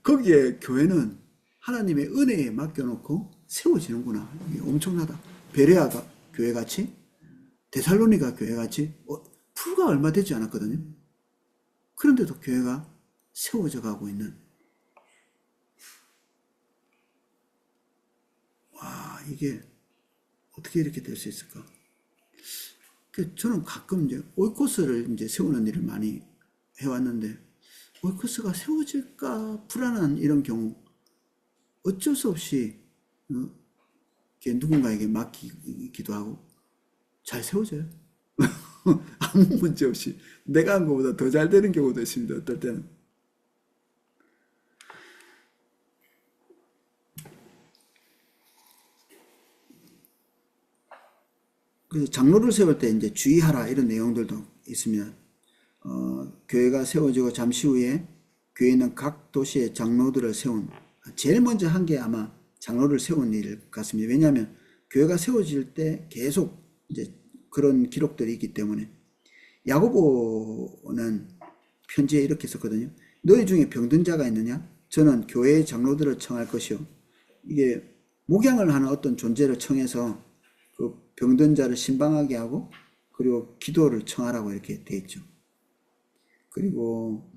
거기에 교회는 하나님의 은혜에 맡겨놓고 세워지는구나. 이게 엄청나다. 베레아가 교회같이, 데살로니가 교회같이 불과 얼마 되지 않았거든요. 그런데도 교회가 세워져 가고 있는. 와, 이게 어떻게 이렇게 될 수 있을까? 저는 가끔 이제 오이코스를 이제 세우는 일을 많이 해왔는데, 오이코스가 세워질까 불안한 이런 경우 어쩔 수 없이 누군가에게 맡기기도 하고 잘 세워져요. 아무 문제 없이 내가 한 것보다 더 잘 되는 경우도 있습니다. 어떨 때는. 그래서 장로를 세울 때 이제 주의하라 이런 내용들도 있습니다. 교회가 세워지고 잠시 후에 교회는 각 도시의 장로들을 세운, 제일 먼저 한 게 아마 장로를 세운 일 같습니다. 왜냐하면 교회가 세워질 때 계속 이제 그런 기록들이 있기 때문에. 야고보는 편지에 이렇게 썼거든요. 너희 중에 병든 자가 있느냐? 저는 교회의 장로들을 청할 것이요. 이게 목양을 하는 어떤 존재를 청해서 그 병든 자를 신방하게 하고 그리고 기도를 청하라고 이렇게 돼 있죠. 그리고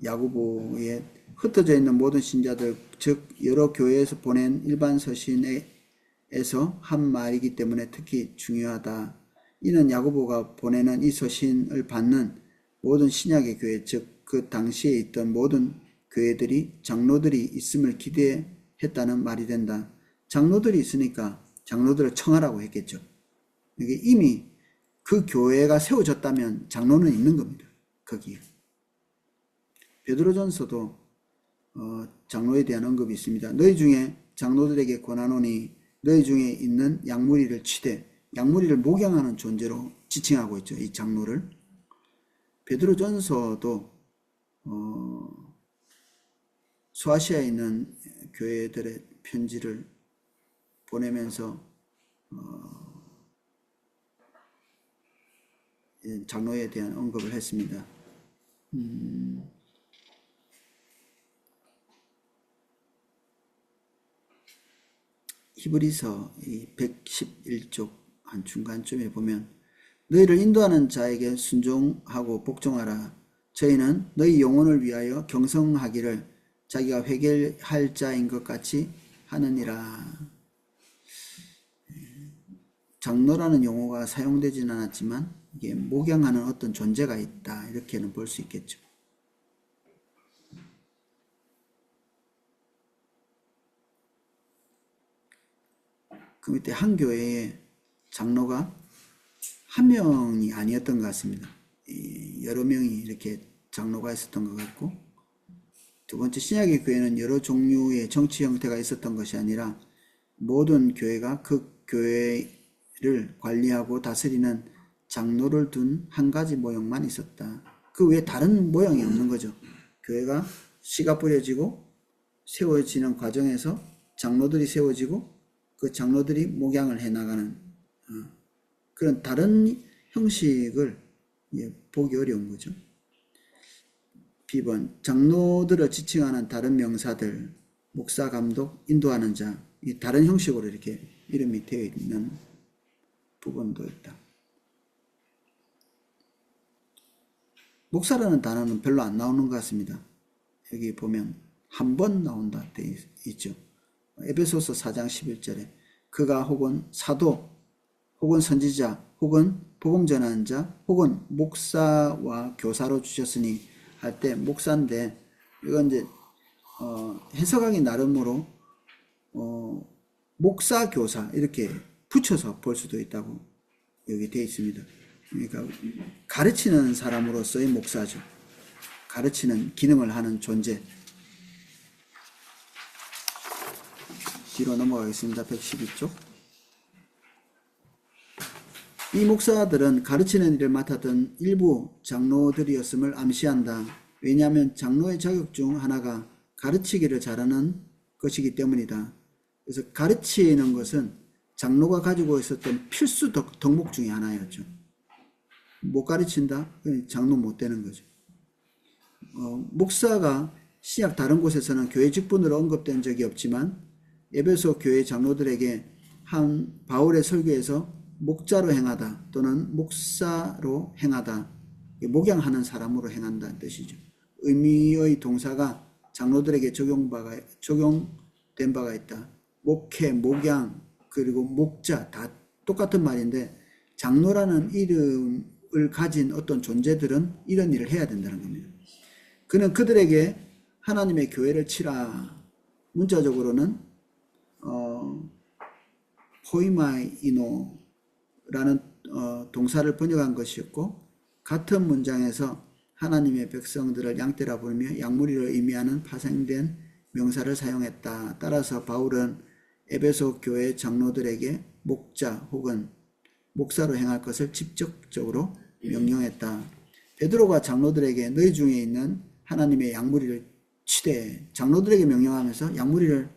야고보에 흩어져 있는 모든 신자들, 즉 여러 교회에서 보낸 일반 서신에서 한 말이기 때문에 특히 중요하다. 이는 야고보가 보내는 이 서신을 받는 모든 신약의 교회, 즉 그 당시에 있던 모든 교회들이 장로들이 있음을 기대했다는 말이 된다. 장로들이 있으니까 장로들을 청하라고 했겠죠. 이게 이미 그 교회가 세워졌다면 장로는 있는 겁니다. 거기에. 베드로전서도 장로에 대한 언급이 있습니다. 너희 중에 장로들에게 권하노니 너희 중에 있는 양무리를 치되, 양무리를 목양하는 존재로 지칭하고 있죠. 이 장로를. 베드로전서도 소아시아에 있는 교회들의 편지를 보내면서 장로에 대한 언급을 했습니다. 히브리서 111쪽 한 중간쯤에 보면 너희를 인도하는 자에게 순종하고 복종하라. 저희는 너희 영혼을 위하여 경성하기를 자기가 회개할 자인 것 같이 하느니라. 장로라는 용어가 사용되지는 않았지만 이게 목양하는 어떤 존재가 있다, 이렇게는 볼 수 있겠죠. 그 밑에 한 교회에 장로가 한 명이 아니었던 것 같습니다. 여러 명이 이렇게 장로가 있었던 것 같고, 두 번째, 신약의 교회는 여러 종류의 정치 형태가 있었던 것이 아니라 모든 교회가 그 교회를 관리하고 다스리는 장로를 둔 한 가지 모형만 있었다. 그 외에 다른 모형이 없는 거죠. 교회가 씨가 뿌려지고 세워지는 과정에서 장로들이 세워지고 그 장로들이 목양을 해나가는 그런 다른 형식을 보기 어려운 거죠. B번 장로들을 지칭하는 다른 명사들, 목사, 감독, 인도하는 자, 이 다른 형식으로 이렇게 이름이 되어 있는 부분도 있다. 목사라는 단어는 별로 안 나오는 것 같습니다. 여기 보면 한 번 나온다 되어 있죠. 에베소서 4장 11절에 그가 혹은 사도 혹은 선지자 혹은 복음 전하는 자 혹은 목사와 교사로 주셨으니 할 때 목사인데 이건 이제 해석하기 나름으로 목사 교사 이렇게 붙여서 볼 수도 있다고 여기 되어 있습니다. 그러니까 가르치는 사람으로서의 목사죠. 가르치는 기능을 하는 존재. 뒤로 넘어가겠습니다. 112쪽. 이 목사들은 가르치는 일을 맡았던 일부 장로들이었음을 암시한다. 왜냐하면 장로의 자격 중 하나가 가르치기를 잘하는 것이기 때문이다. 그래서 가르치는 것은 장로가 가지고 있었던 필수 덕목 중에 하나였죠. 못 가르친다? 장로 못 되는 거죠. 목사가 신약 다른 곳에서는 교회 직분으로 언급된 적이 없지만 에베소 교회 장로들에게 한 바울의 설교에서 목자로 행하다 또는 목사로 행하다, 목양하는 사람으로 행한다는 뜻이죠. 의미의 동사가 장로들에게 적용된 바가 있다. 목회, 목양, 그리고 목자 다 똑같은 말인데 장로라는 이름을 가진 어떤 존재들은 이런 일을 해야 된다는 겁니다. 그는 그들에게 하나님의 교회를 치라. 문자적으로는 포이마이노라는 동사를 번역한 것이었고 같은 문장에서 하나님의 백성들을 양떼라 부르며 양무리를 의미하는 파생된 명사를 사용했다. 따라서 바울은 에베소 교회 장로들에게 목자 혹은 목사로 행할 것을 직접적으로 명령했다. 베드로가 장로들에게 너희 중에 있는 하나님의 양무리를 치되, 장로들에게 명령하면서 양무리를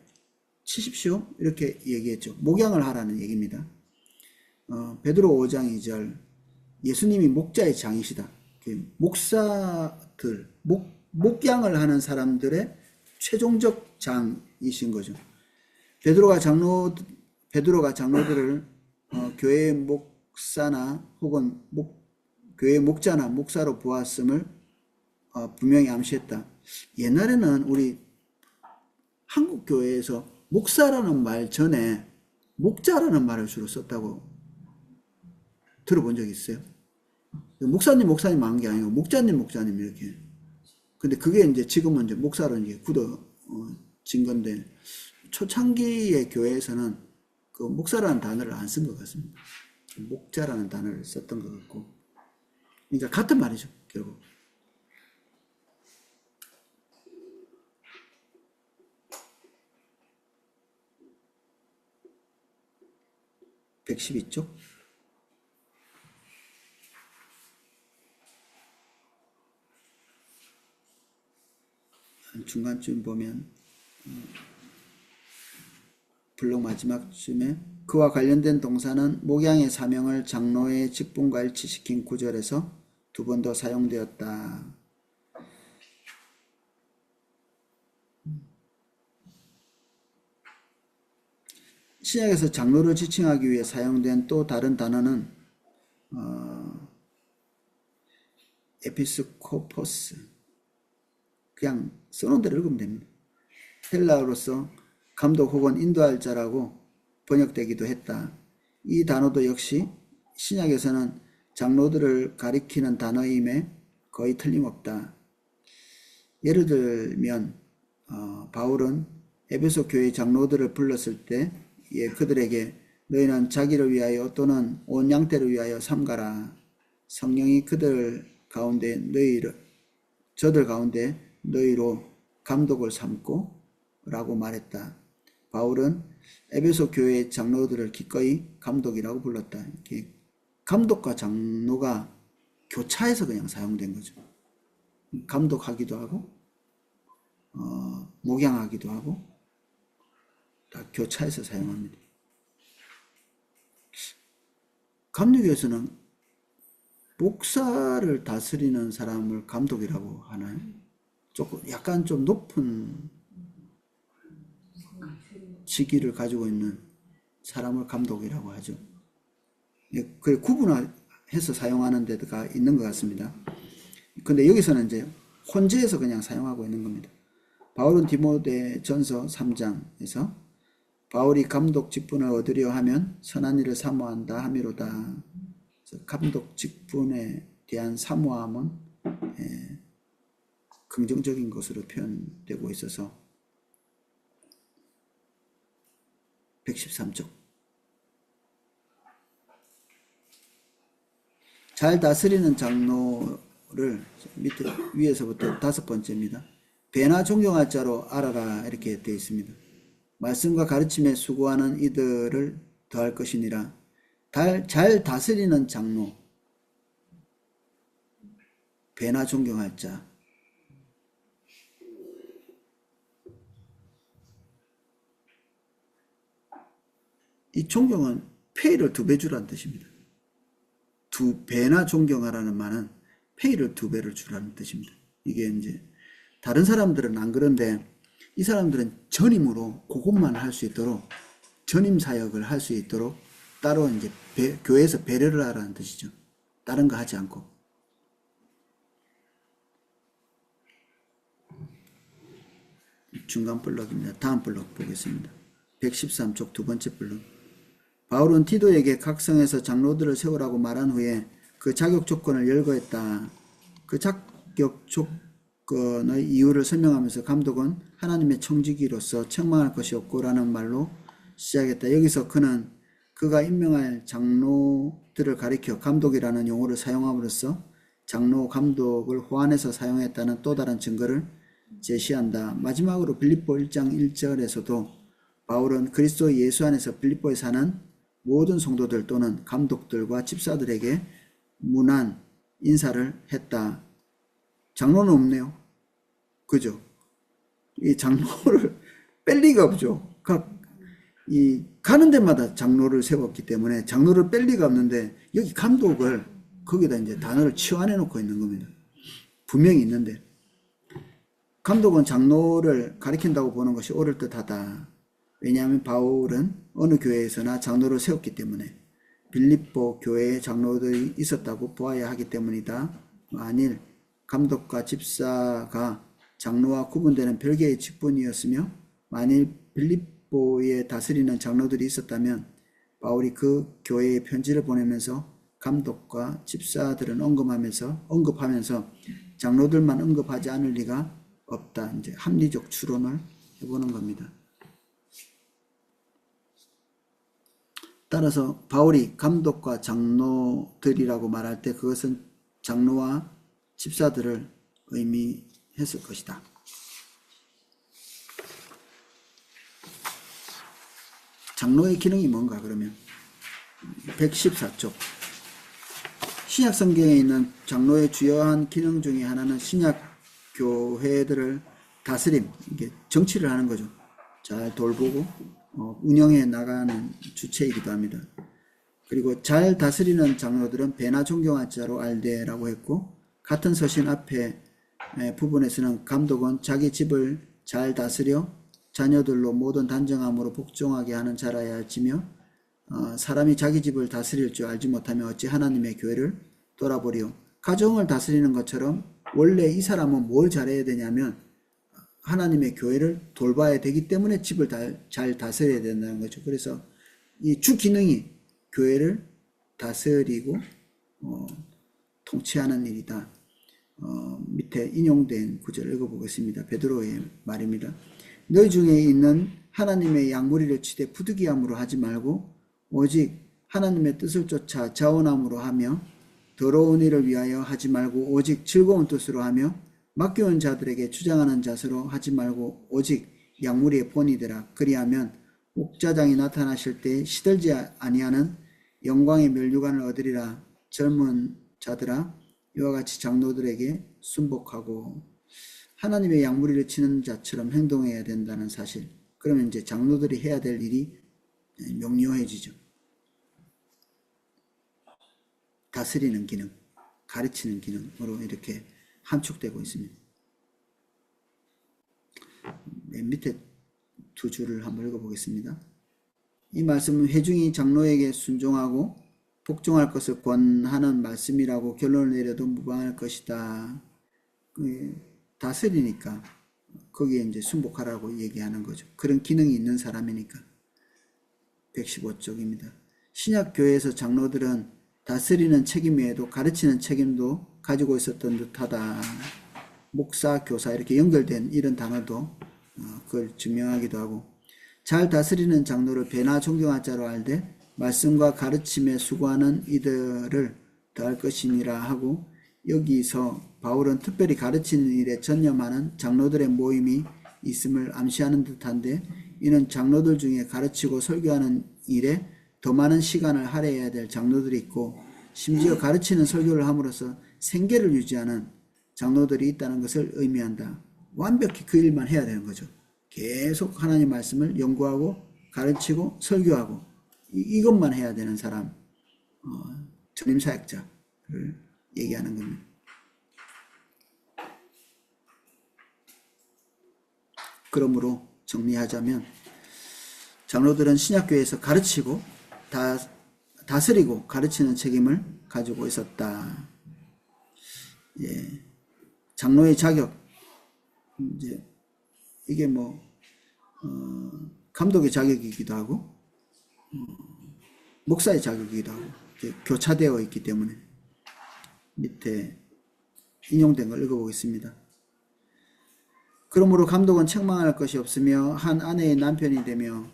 치십시오 이렇게 얘기했죠. 목양을 하라는 얘기입니다. 베드로 5장 2절 예수님이 목자의 장이시다. 목사들, 목양을 하는 사람들의 최종적 장이신 거죠. 베드로가 장로들을 교회의 목사나 혹은 교회의 목자나 목사로 보았음을 분명히 암시했다. 옛날에는 우리 한국 교회에서 목사라는 말 전에 목자라는 말을 주로 썼다고 들어본 적이 있어요. 목사님 하는 게 아니고 목자님 이렇게. 근데 그게 이제 지금은 이제 목사로 이제 굳어진 건데 초창기의 교회에서는 그 목사라는 단어를 안 쓴 것 같습니다. 목자라는 단어를 썼던 것 같고. 그러니까 같은 말이죠, 결국. (112쪽) 중간쯤 보면 블록 마지막쯤에 그와 관련된 동사는 목양의 사명을 장로의 직분과 일치시킨 구절에서 두 번 더 사용되었다. 신약에서 장로를 지칭하기 위해 사용된 또 다른 단어는 에피스코포스. 그냥 써놓은 대로 읽으면 됩니다. 헬라어로서 감독 혹은 인도할 자라고 번역되기도 했다. 이 단어도 역시 신약에서는 장로들을 가리키는 단어임에 거의 틀림없다. 예를 들면 바울은 에베소 교회 장로들을 불렀을 때 그들에게 너희는 자기를 위하여 또는 온 양떼를 위하여 삼가라. 성령이 저들 가운데 너희로 감독을 삼고 라고 말했다. 바울은 에베소 교회 장로들을 기꺼이 감독이라고 불렀다. 감독과 장로가 교차해서 그냥 사용된 거죠. 감독하기도 하고 목양하기도 하고 다 교차해서 사용합니다. 감리교에서는 목사를 다스리는 사람을 감독이라고 하나요? 조금 약간 좀 높은 직위를 가지고 있는 사람을 감독이라고 하죠. 예, 그 구분해서 사용하는 데가 있는 것 같습니다. 근데 여기서는 이제 혼재해서 그냥 사용하고 있는 겁니다. 바울은 디모데 전서 3장에서 바울이 감독 직분을 얻으려 하면 선한 일을 사모한다 하미로다. 감독 직분에 대한 사모함은 긍정적인 것으로 표현되고 있어서 113쪽. 잘 다스리는 장로를 밑에 위에서부터 5번째입니다. 배나 존경할 자로 알아라 이렇게 되어 있습니다. 말씀과 가르침에 수고하는 이들을 더할 것이니라. 잘 다스리는 장로, 배나 존경할 자. 이 존경은 페이를 2배 주라는 뜻입니다. 배나 존경하라는 말은 페이를 2배를 주라는 뜻입니다. 이게 이제 다른 사람들은 안 그런데 이 사람들은 전임으로 그것만 할 수 있도록 전임 사역을 할 수 있도록 따로 이제 교회에서 배려를 하라는 뜻이죠. 다른 거 하지 않고. 중간 블럭입니다. 다음 블럭 보겠습니다. 113쪽 2번째 블럭. 바울은 티도에게 각 성에서 장로들을 세우라고 말한 후에 그 자격 조건을 열거했다. 그 자격 조건의 이유를 설명하면서 감독은 하나님의 청지기로서 책망할 것이 없고라는 말로 시작했다. 여기서 그는 그가 임명할 장로들을 가리켜 감독이라는 용어를 사용함으로써 장로 감독을 호환해서 사용했다는 또 다른 증거를 제시한다. 마지막으로 빌립보 1장 1절에서도 바울은 그리스도 예수 안에서 빌립보에 사는 모든 성도들 또는 감독들과 집사들에게 문안 인사를 했다. 장로는 없네요. 그죠? 이 장로를 뺄 리가 없죠. 가는 데마다 장로를 세웠기 때문에 장로를 뺄 리가 없는데 여기 감독을 거기다 이제 단어를 치환해 놓고 있는 겁니다. 분명히 있는데 감독은 장로를 가리킨다고 보는 것이 옳을 듯하다. 왜냐하면 바울은 어느 교회에서나 장로를 세웠기 때문에 빌립보 교회에 장로들이 있었다고 보아야 하기 때문이다. 만일 감독과 집사가 장로와 구분되는 별개의 직분이었으며 만일 빌립보에 다스리는 장로들이 있었다면 바울이 그 교회에 편지를 보내면서 감독과 집사들은 언급하면서 장로들만 언급하지 않을 리가 없다. 이제 합리적 추론을 해보는 겁니다. 따라서 바울이 감독과 장로들이라고 말할 때 그것은 장로와 집사들을 의미했을 것이다. 장로의 기능이 뭔가 그러면 114쪽 신약 성경에 있는 장로의 주요한 기능 중에 하나는 신약 교회들을 다스림, 이게 정치를 하는 거죠. 잘 돌보고 운영해 나가는 주체이기도 합니다. 그리고 잘 다스리는 장로들은 배나 존경할 자로 알되라고 했고 같은 서신 앞에 부분에서는 감독은 자기 집을 잘 다스려 자녀들로 모든 단정함으로 복종하게 하는 자라야 할지며 사람이 자기 집을 다스릴 줄 알지 못하면 어찌 하나님의 교회를 돌아보리요. 가정을 다스리는 것처럼 원래 이 사람은 뭘 잘해야 되냐면 하나님의 교회를 돌봐야 되기 때문에 집을 잘 다스려야 된다는 거죠. 그래서 이 주 기능이 교회를 다스리고 통치하는 일이다. 밑에 인용된 구절을 읽어보겠습니다. 베드로의 말입니다. 너희 중에 있는 하나님의 양무리를 치되 부득이함으로 하지 말고 오직 하나님의 뜻을 쫓아 자원함으로 하며 더러운 일을 위하여 하지 말고 오직 즐거운 뜻으로 하며 맡겨온 자들에게 주장하는 자세로 하지 말고 오직 양무리의 본이 되라. 그리하면 목자장이 나타나실 때 시들지 아니하는 영광의 멸류관을 얻으리라. 젊은 자들아 이와 같이 장로들에게 순복하고 하나님의 양무리를 치는 자처럼 행동해야 된다는 사실. 그러면 이제 장로들이 해야 될 일이 명료해지죠. 다스리는 기능, 가르치는 기능으로 이렇게 함축되고 있습니다. 맨 밑에 두 줄을 한번 읽어보겠습니다. 이 말씀은 회중이 장로에게 순종하고 복종할 것을 권하는 말씀이라고 결론을 내려도 무방할 것이다. 다스리니까 거기에 이제 순복하라고 얘기하는 거죠. 그런 기능이 있는 사람이니까. 115쪽입니다. 신약교회에서 장로들은 다스리는 책임 외에도 가르치는 책임도 가지고 있었던 듯하다. 목사, 교사 이렇게 연결된 이런 단어도 그걸 증명하기도 하고, 잘 다스리는 장로를 배나 존경할 자로 알되 말씀과 가르침에 수고하는 이들을 더할 것이니라 하고, 여기서 바울은 특별히 가르치는 일에 전념하는 장로들의 모임이 있음을 암시하는 듯한데, 이는 장로들 중에 가르치고 설교하는 일에 더 많은 시간을 할애해야 될 장로들이 있고, 심지어 가르치는 설교를 함으로써 생계를 유지하는 장로들이 있다는 것을 의미한다. 완벽히 그 일만 해야 되는 거죠. 계속 하나님 말씀을 연구하고 가르치고 설교하고 이것만 해야 되는 사람, 전임사역자를 얘기하는 겁니다. 그러므로 정리하자면 장로들은 신약교회에서 가르치고 다스리고 가르치는 책임을 가지고 있었다. 예. 장로의 자격, 이제 이게 감독의 자격이기도 하고 목사의 자격이기도 하고 교차되어 있기 때문에 밑에 인용된 걸 읽어보겠습니다. 그러므로 감독은 책망할 것이 없으며 한 아내의 남편이 되며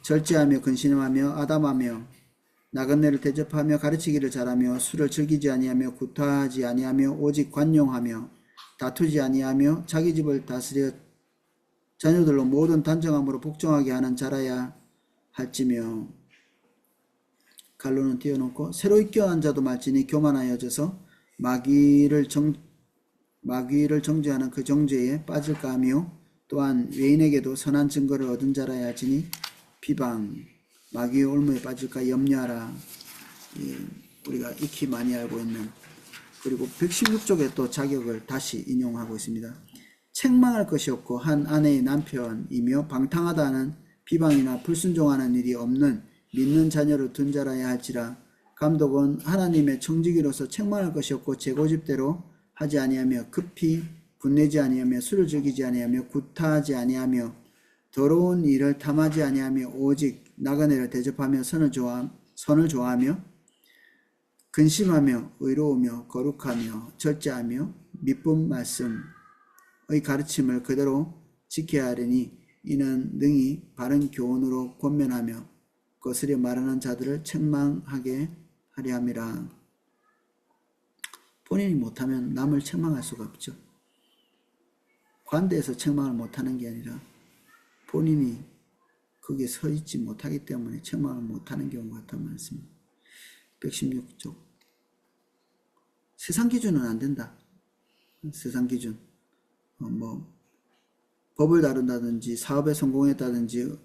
절제하며 근신하며 아담하며 나그네를 대접하며 가르치기를 잘하며 술을 즐기지 아니하며 구타하지 아니하며 오직 관용하며 다투지 아니하며 자기 집을 다스려 자녀들로 모든 단정함으로 복종하게 하는 자라야 할지며, 갈로는 띄워놓고 새로 껴난 자도 말지니 교만하여져서 마귀를 정죄하는 그 정죄에 빠질까 하며, 또한 외인에게도 선한 증거를 얻은 자라야 하지니 비방 마귀의 올무에 빠질까 염려하라. 우리가 익히 많이 알고 있는, 그리고 116쪽에 또 자격을 다시 인용하고 있습니다. 책망할 것이 없고 한 아내의 남편이며 방탕하다는 비방이나 불순종하는 일이 없는 믿는 자녀를 둔 자라야 할지라. 감독은 하나님의 청지기로서 책망할 것이 없고 제 고집대로 하지 아니하며 급히 분내지 아니하며 술을 즐기지 아니하며 구타하지 아니하며 더러운 일을 탐하지 아니하며 오직 나그네를 대접하며 선을 좋아하며 근심하며 의로우며 거룩하며 절제하며 미쁜 말씀의 가르침을 그대로 지켜야 하리니 이는 능히 바른 교훈으로 권면하며 거스려 말하는 자들을 책망하게 하려 함이라. 본인이 못하면 남을 책망할 수가 없죠. 관대에서 책망을 못하는 게 아니라 본인이 거기에 서 있지 못하기 때문에 책망을 못하는 경우가 더 많습니다. 116쪽. 세상 기준은 안 된다. 세상 기준. 법을 다룬다든지 사업에 성공했다든지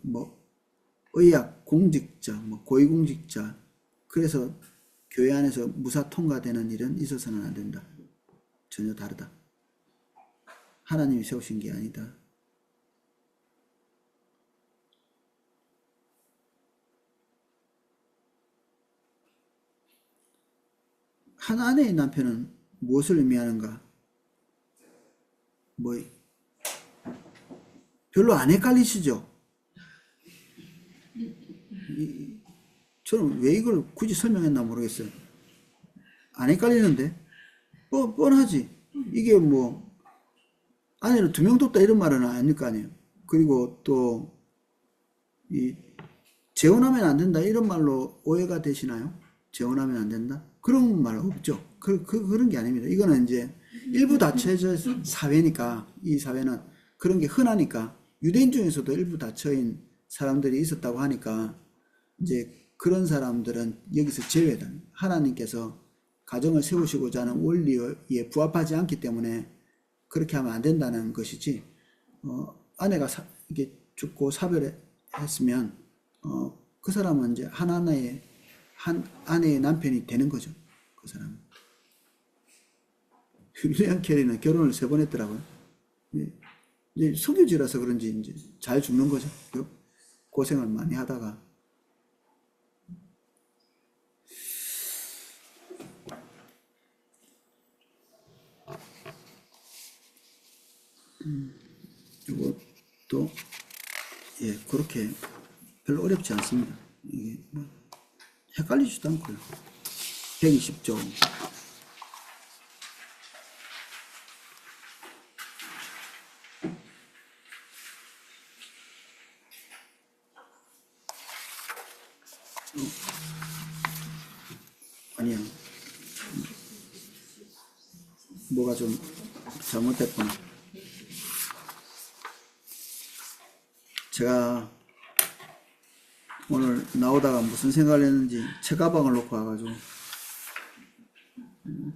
의학, 공직자, 고위공직자, 그래서 교회 안에서 무사 통과되는 일은 있어서는 안 된다. 전혀 다르다. 하나님이 세우신 게 아니다. 한 아내의 남편은 무엇을 의미하는가? 별로 안 헷갈리시죠? 저는 왜 이걸 굳이 설명했나 모르겠어요. 안 헷갈리는데? 뻔하지. 이게 아내를 2명 뒀다 이런 말은 아닐 거 아니에요. 그리고 또, 재혼하면 안 된다 이런 말로 오해가 되시나요? 재혼하면 안 된다? 그런 말 없죠. 그런 게 아닙니다. 이거는 이제 일부 다처의 사회니까, 이 사회는 그런 게 흔하니까, 유대인 중에서도 일부 다처인 사람들이 있었다고 하니까, 이제 그런 사람들은 여기서 제외다. 하나님께서 가정을 세우시고자 하는 원리에 부합하지 않기 때문에 그렇게 하면 안 된다는 것이지, 아내가 이게 죽고 사별했으면, 그 사람은 이제 한 아내의 남편이 되는 거죠. 그 사람. 윌리엄 캐리는 결혼을 3번 했더라고요. 이제 석유지라서 그런지 이제 잘 죽는 거죠. 고생을 많이 하다가. 이것도 예 그렇게 별로 어렵지 않습니다. 이게 뭐 헷갈리지도 않고요. 120조. 아니야. 뭐가 좀 잘못됐구나. 제가 오늘 나오다가 무슨 생각을 했는지 책가방을 놓고 와가지고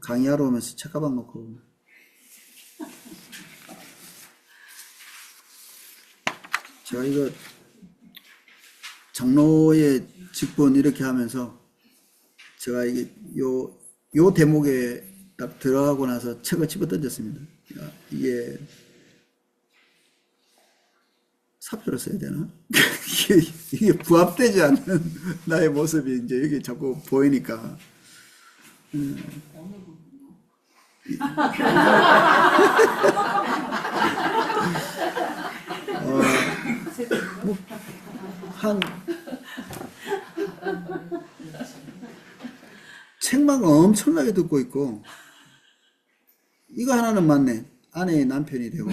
강의하러 오면서 책가방 놓고 제가 이거 장로의 직분 이렇게 하면서 제가 이게 요 대목에 딱 들어가고 나서 책을 집어 던졌습니다. 이게 사표를 써야 되나? 이게 부합되지 않는 나의 모습이 이제 여기 자꾸 보이니까. 뭐, 책만 엄청나게 듣고 있고, 이거 하나는 맞네. 아내의 남편이 되고,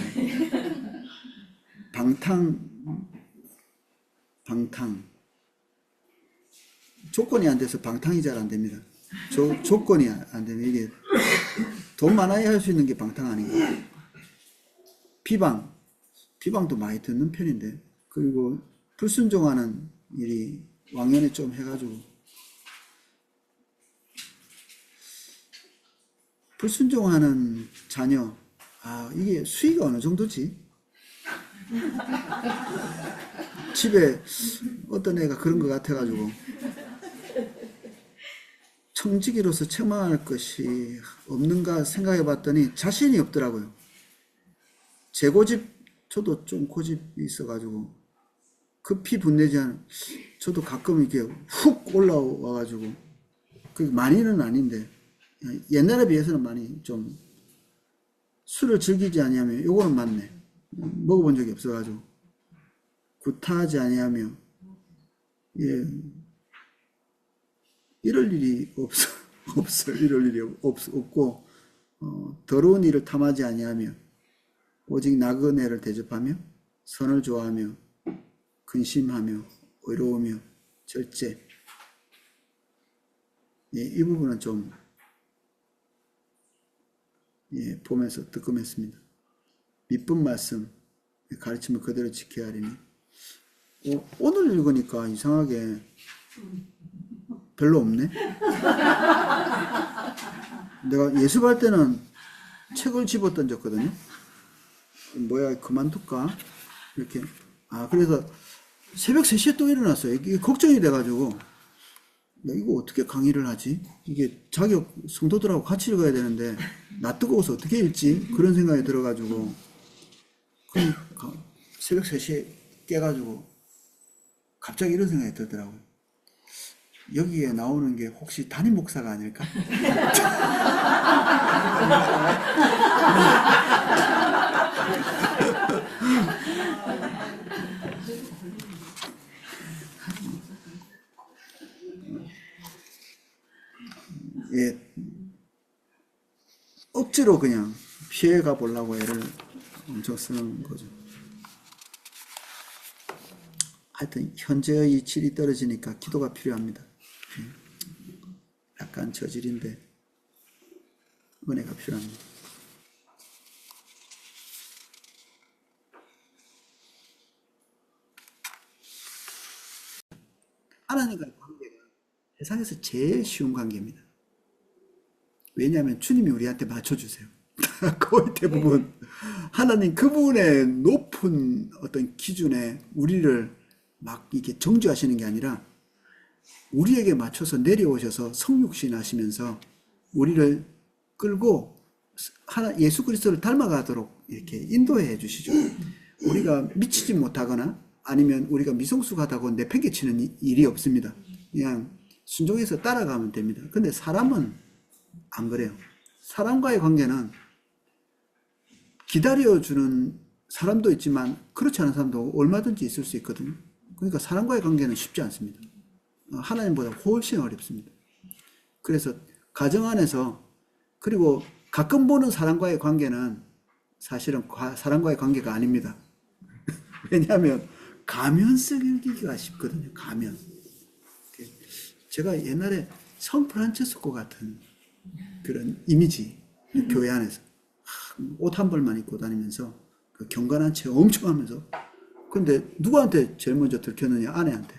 방탕. 조건이 안 돼서 방탕이 잘 안 됩니다. 조건이 안 되면 이게 돈 많아야 할 수 있는 게 방탕 아닌가. 비방도 많이 듣는 편인데, 그리고 불순종하는 일이 왕년에 좀 해가지고, 불순종하는 자녀, 이게 수위가 어느 정도지? 집에 어떤 애가 그런 것 같아가지고 청지기로서 책망할 것이 없는가 생각해 봤더니 자신이 없더라고요. 제 고집, 저도 좀 고집이 있어가지고 급히 분내지 않은, 저도 가끔 이렇게 훅 올라와가지고, 그 많이는 아닌데 옛날에 비해서는 많이 좀 술을 즐기지 아니하면 요거는 맞네. 먹어본 적이 없어가지고 구타하지 아니하며, 예, 이럴 일이 없어. 이럴 일이 없고, 더러운 일을 탐하지 아니하며 오직 나그네를 대접하며 선을 좋아하며 근심하며 의로우며 절제. 예, 이 부분은 좀 예, 보면서 뜨끔했습니다. 밑분 말씀 가르침을 그대로 지켜야 하리니. 오늘 읽으니까 이상하게 별로 없네. 내가 예습할 때는 책을 집어 던졌거든요. 뭐야 그만둘까 이렇게. 그래서 새벽 3시에 또 일어났어요. 이게 걱정이 돼가지고, 야, 이거 어떻게 강의를 하지? 이게 자격 성도들하고 같이 읽어야 되는데 나 뜨거워서 어떻게 읽지? 그런 생각이 들어가지고, 그러니까 새벽 3시에 깨가지고 갑자기 이런 생각이 들더라고요. 여기에 나오는 게 혹시 담임 목사가 아닐까? 예, 억지로 그냥 피해가 보려고 애를 엄청 쓰는 거죠. 하여튼 현재의 질이 떨어지니까 기도가 필요합니다. 약간 저질인데 은혜가 필요합니다. 하나님과의 관계가 세상에서 제일 쉬운 관계입니다. 왜냐하면 주님이 우리한테 맞춰주세요. 거의 대부분 하나님 그분의 높은 어떤 기준에 우리를 막 이렇게 정죄하시는 게 아니라 우리에게 맞춰서 내려오셔서 성육신 하시면서 우리를 끌고 예수 그리스도를 닮아가도록 이렇게 인도해 주시죠. 우리가 미치지 못하거나 아니면 우리가 미성숙하다고 내팽개치는 일이 없습니다. 그냥 순종해서 따라가면 됩니다. 근데 사람은 안 그래요. 사람과의 관계는 기다려주는 사람도 있지만 그렇지 않은 사람도 얼마든지 있을 수 있거든요. 그러니까 사람과의 관계는 쉽지 않습니다. 하나님보다 훨씬 어렵습니다. 그래서 가정 안에서, 그리고 가끔 보는 사람과의 관계는 사실은 사람과의 관계가 아닙니다. 왜냐하면 가면 쓰기가 쉽거든요. 가면. 제가 옛날에 성 프란체스코 같은 그런 이미지, 교회 안에서 옷 한 벌만 입고 다니면서 그 경건한 체 엄청 하면서, 근데 누구한테 제일 먼저 들켰느냐? 아내한테.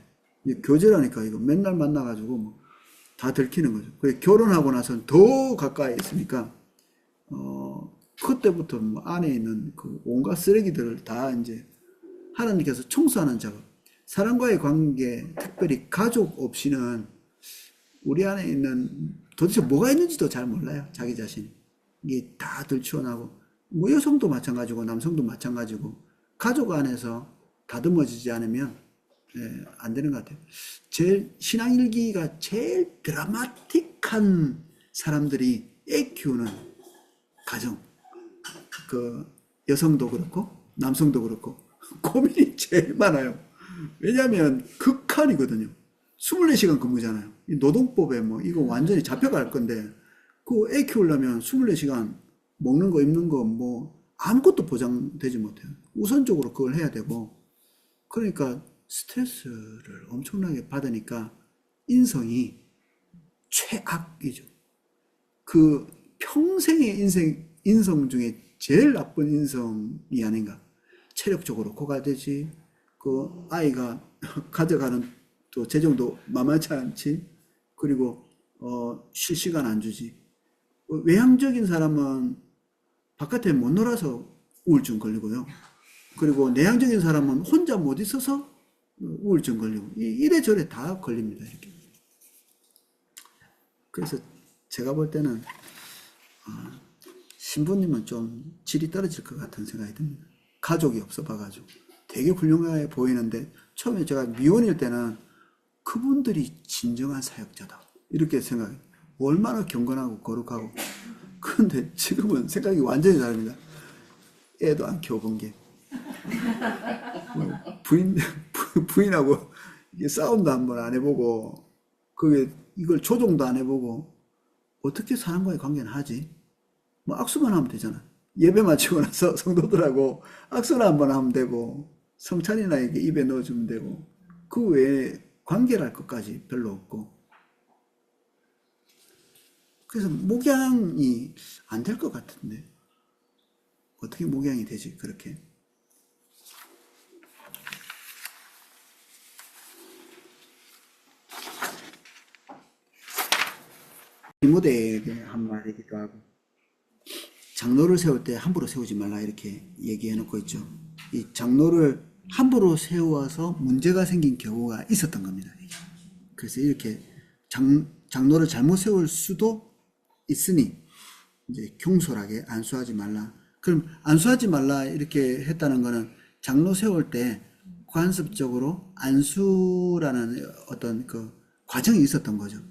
교제라니까 이거 맨날 만나가지고 뭐 다 들키는 거죠. 결혼하고 나서는 더 가까이 있으니까 그때부터 뭐 안에 있는 그 온갖 쓰레기들을 다 이제 하나님께서 청소하는 작업. 사람과의 관계, 특별히 가족 없이는 우리 안에 있는 도대체 뭐가 있는지도 잘 몰라요. 자기 자신이. 이게 다 들추어나고, 뭐 여성도 마찬가지고 남성도 마찬가지고, 가족 안에서 다듬어지지 않으면 안 되는 것 같아요. 제일 신앙일기가 제일 드라마틱한 사람들이 애 키우는 가정, 그 여성도 그렇고 남성도 그렇고 고민이 제일 많아요. 왜냐하면 극한이거든요. 24시간 근무잖아요. 이 노동법에 뭐 이거 완전히 잡혀갈 건데, 그 애 키우려면 24시간 먹는 거 입는 거 뭐 아무것도 보장되지 못해요. 우선적으로 그걸 해야 되고, 그러니까 스트레스를 엄청나게 받으니까 인성이 최악이죠. 그 평생의 인성 중에 제일 나쁜 인성이 아닌가. 체력적으로 고갈되지, 그 아이가 가져가는 또 재정도 만만치 않지, 그리고 쉴 시간 안 주지. 외향적인 사람은 바깥에 못 놀아서 우울증 걸리고요. 그리고 내향적인 사람은 혼자 못 있어서 우울증 걸리고, 이래저래 다 걸립니다. 이렇게. 그래서 제가 볼 때는 신부님은 좀 질이 떨어질 것 같은 생각이 듭니다. 가족이 없어 봐가지고 되게 훌륭해 보이는데, 처음에 제가 미혼일 때는 그분들이 진정한 사역자다 이렇게 생각해요. 얼마나 경건하고 거룩하고. 그런데 지금은 생각이 완전히 다릅니다. 애도 안 키워본 게, 부인하고 이게 싸움도 한번 안 해보고, 그게 이걸 조종도 안 해보고, 어떻게 사람과의 관계는 하지? 뭐 악수만 하면 되잖아. 예배 마치고 나서 성도들하고 악수나 한번 하면 되고, 성찬이나 이렇게 입에 넣어주면 되고, 그 외에 관계랄 것까지 별로 없고. 그래서 목양이 안 될 것 같은데 어떻게 목양이 되지? 그렇게. 디모데에게 한 말이기도 하고, 장로를 세울 때 함부로 세우지 말라 이렇게 얘기해 놓고 있죠. 이 장로를 함부로 세워서 문제가 생긴 경우가 있었던 겁니다. 그래서 이렇게 장로를 잘못 세울 수도 있으니 이제 경솔하게 안수하지 말라. 그럼 안수하지 말라 이렇게 했다는 거는 장로 세울 때 관습적으로 안수라는 어떤 그 과정이 있었던 거죠.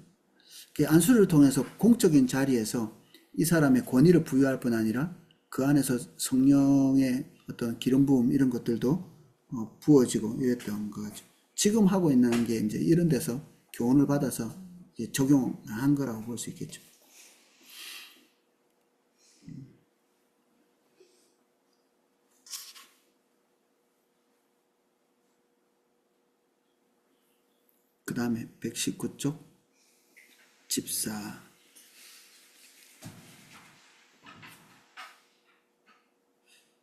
그 안수를 통해서 공적인 자리에서 이 사람의 권위를 부여할 뿐 아니라 그 안에서 성령의 어떤 기름 부음 이런 것들도 부어지고 이랬던 거죠. 지금 하고 있는 게 이제 이런 데서 교훈을 받아서 이제 적용한 거라고 볼 수 있겠죠. 그 다음에 119쪽 집사.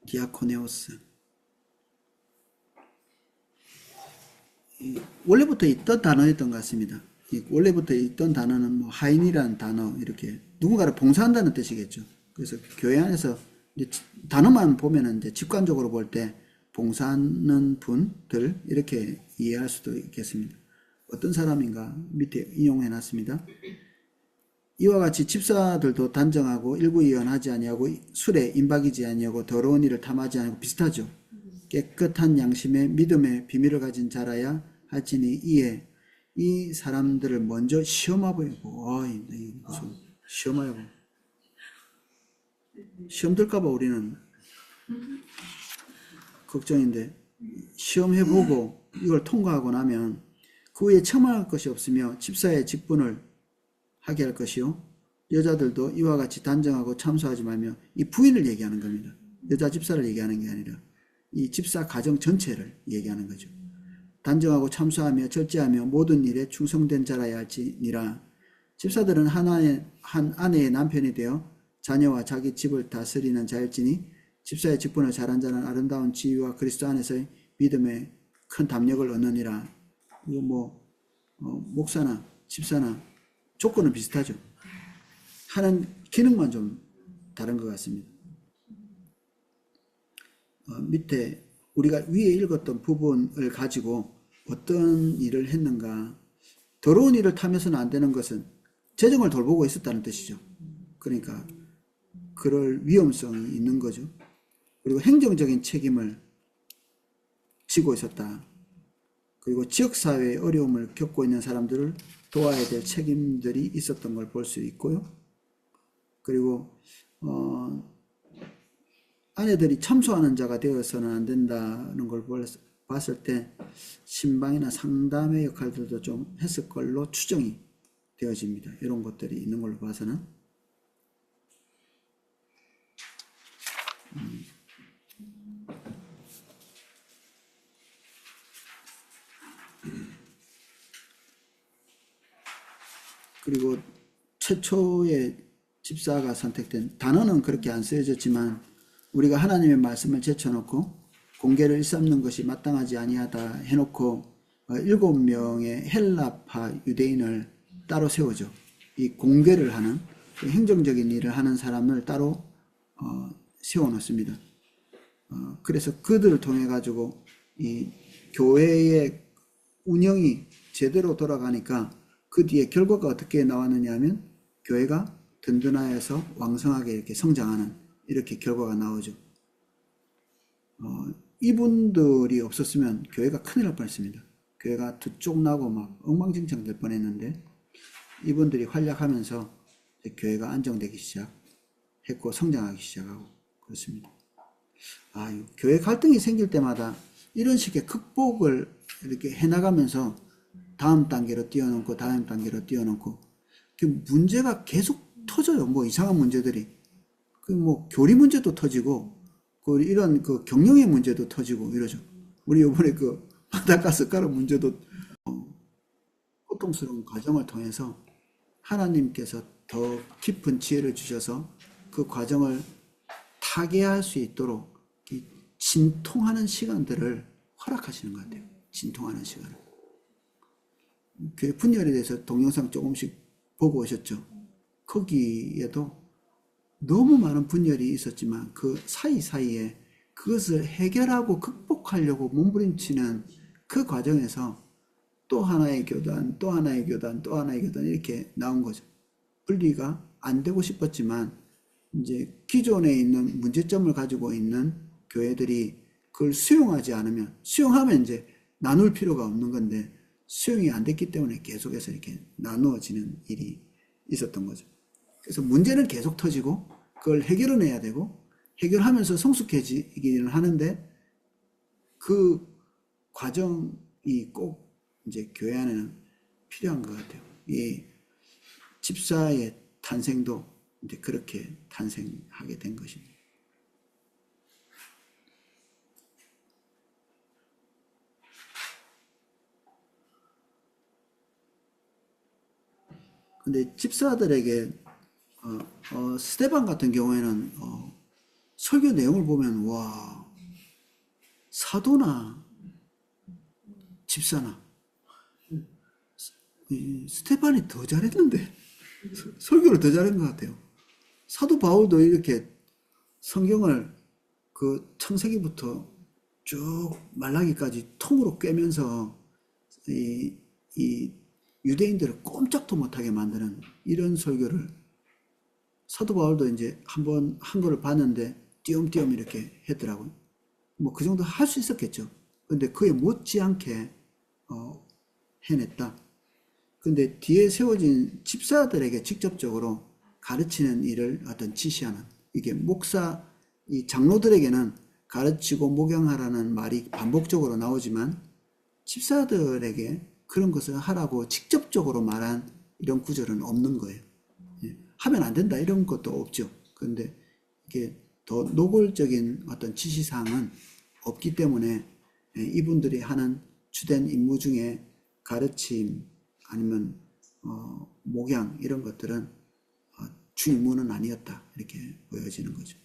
디아코네오스. 원래부터 있던 단어였던 것 같습니다. 원래부터 있던 단어는 뭐 하인이라는 단어, 이렇게 누군가를 봉사한다는 뜻이겠죠. 그래서 교회 안에서 이제 단어만 보면은 이제 직관적으로 볼 때 봉사하는 분들 이렇게 이해할 수도 있겠습니다. 어떤 사람인가 밑에 인용해 놨습니다. 이와 같이 집사들도 단정하고 일구이연하지 아니하고 술에 임박이지 아니하고 더러운 일을 탐하지 아니하고 비슷하죠. 깨끗한 양심의 믿음의 비밀을 가진 자라야 할지니 이에 이 사람들을 먼저 시험해보고 무슨 시험하고 시험 들까봐 우리는 걱정인데 시험해보고 이걸 통과하고 나면 그 후에 첨언할 것이 없으며 집사의 직분을 하게 할 것이요 여자들도 이와 같이 단정하고 참소하지 말며 이 부인을 얘기하는 겁니다. 여자 집사를 얘기하는 게 아니라 이 집사 가정 전체를 얘기하는 거죠. 단정하고 참소하며 절제하며 모든 일에 충성된 자라야 할지니라. 집사들은 한 아내의 남편이 되어 자녀와 자기 집을 다스리는 자일지니 집사의 직분을 잘한 자는 아름다운 지위와 그리스도 안에서의 믿음에 큰 담력을 얻느니라. 이거 목사나 집사나 조건은 비슷하죠. 하는 기능만 좀 다른 것 같습니다. 밑에 우리가 위에 읽었던 부분을 가지고 어떤 일을 했는가. 더러운 일을 탐해서는 안 되는 것은 재정을 돌보고 있었다는 뜻이죠. 그러니까 그럴 위험성이 있는 거죠. 그리고 행정적인 책임을 지고 있었다. 그리고 지역사회의 어려움을 겪고 있는 사람들을 도와야 될 책임들이 있었던 걸 볼 수 있고요. 그리고 아내들이 참소하는 자가 되어서는 안 된다는 걸 봤을 때 신방이나 상담의 역할들도 좀 했을 걸로 추정이 되어집니다. 이런 것들이 있는 걸로 봐서는. 그리고 최초의 집사가 선택된 단어는 그렇게 안 쓰여졌지만 우리가 하나님의 말씀을 제쳐놓고 공개를 일삼는 것이 마땅하지 아니하다 해놓고 7명의 헬라파 유대인을 따로 세우죠. 이 공개를 하는 행정적인 일을 하는 사람을 따로 세워놓습니다. 그래서 그들을 통해 가지고 이 교회의 운영이 제대로 돌아가니까 그 뒤에 결과가 어떻게 나왔느냐 하면 교회가 든든하여서 왕성하게 이렇게 성장하는 이렇게 결과가 나오죠. 이분들이 없었으면 교회가 큰일 날 뻔했습니다. 교회가 두 쪽 나고 막 엉망진창 될 뻔했는데 이분들이 활약하면서 교회가 안정되기 시작했고 성장하기 시작하고 그렇습니다. 교회 갈등이 생길 때마다 이런 식의 극복을 이렇게 해나가면서 다음 단계로 뛰어넘고 다음 단계로 뛰어넘고 문제가 계속 터져요. 이상한 문제들이 교리 문제도 터지고 이런 경영의 문제도 터지고 이러죠. 우리 이번에 마다가스카르 문제도 고통스러운 과정을 통해서 하나님께서 더 깊은 지혜를 주셔서 그 과정을 타개할 수 있도록 진통하는 시간들을 허락하시는 것 같아요. 진통하는 시간을. 교회 분열에 대해서 동영상 조금씩 보고 오셨죠. 거기에도 너무 많은 분열이 있었지만 그 사이사이에 그것을 해결하고 극복하려고 몸부림치는 그 과정에서 또 하나의 교단, 또 하나의 교단, 또 하나의 교단 이렇게 나온 거죠. 분리가 안 되고 싶었지만 이제 기존에 있는 문제점을 가지고 있는 교회들이 그걸 수용하지 않으면 수용하면 이제 나눌 필요가 없는 건데 수용이 안 됐기 때문에 계속해서 이렇게 나누어지는 일이 있었던 거죠. 그래서 문제는 계속 터지고 그걸 해결은 해야 되고 해결하면서 성숙해지기는 하는데 그 과정이 꼭 이제 교회 안에는 필요한 것 같아요. 이 집사의 탄생도 이제 그렇게 탄생하게 된 것입니다. 근데 집사들에게 스데반 같은 경우에는 설교 내용을 보면 와 사도나 집사나 스데반이 더 잘했는데 설교를 더 잘한 것 같아요. 사도 바울도 이렇게 성경을 그 창세기부터 쭉 말라기까지 통으로 꿰면서 이 유대인들을 꼼짝도 못하게 만드는 이런 설교를 사도 바울도 이제 한번 한 거를 봤는데 띄엄띄엄 이렇게 했더라고요. 뭐 그 정도 할 수 있었겠죠. 근데 그에 못지않게 해냈다. 근데 뒤에 세워진 집사들에게 직접적으로 가르치는 일을 어떤 지시하는, 이게 목사, 이 장로들에게는 가르치고 목양하라는 말이 반복적으로 나오지만 집사들에게 그런 것을 하라고 직접적으로 말한 이런 구절은 없는 거예요. 예, 하면 안 된다 이런 것도 없죠. 그런데 이게 더 노골적인 어떤 지시사항은 없기 때문에 이분들이 하는 주된 임무 중에 가르침 아니면 목양 이런 것들은 주 임무는 아니었다 이렇게 보여지는 거죠.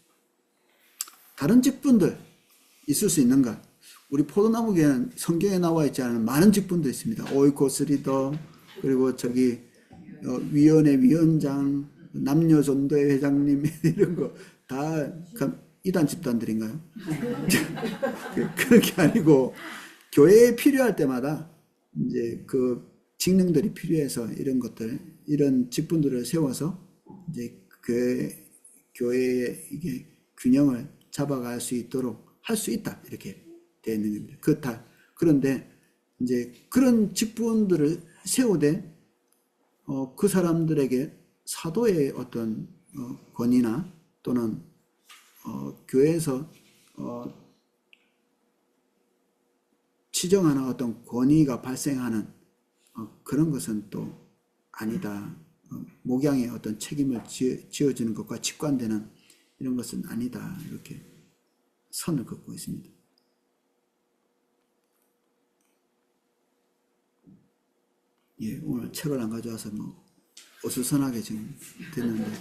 다른 직분들 있을 수 있는가? 우리 포도나무교회는 성경에 나와 있지 않은 많은 직분도 있습니다. 오이코스 리더, 그리고 저기 위원회 위원장, 남녀전도회 회장님 이런 거 다 이단 집단들인가요? 그런 게 아니고 교회에 필요할 때마다 이제 그 직능들이 필요해서 이런 것들, 이런 직분들을 세워서 이제 교회의 이게 균형을 잡아갈 수 있도록 할 수 있다 이렇게 되어 있는 겁니다. 그런데 이제 그런 직분들을 세우되 그 사람들에게 사도의 어떤 권위나 또는 교회에서 지정하는 어떤 권위가 발생하는 그런 것은 또 아니다. 목양의 어떤 책임을 지어주는 것과 직관되는 이런 것은 아니다. 이렇게 선을 긋고 있습니다. 예, 오늘 책을 안 가져와서 뭐 어수선하게 지금 됐는데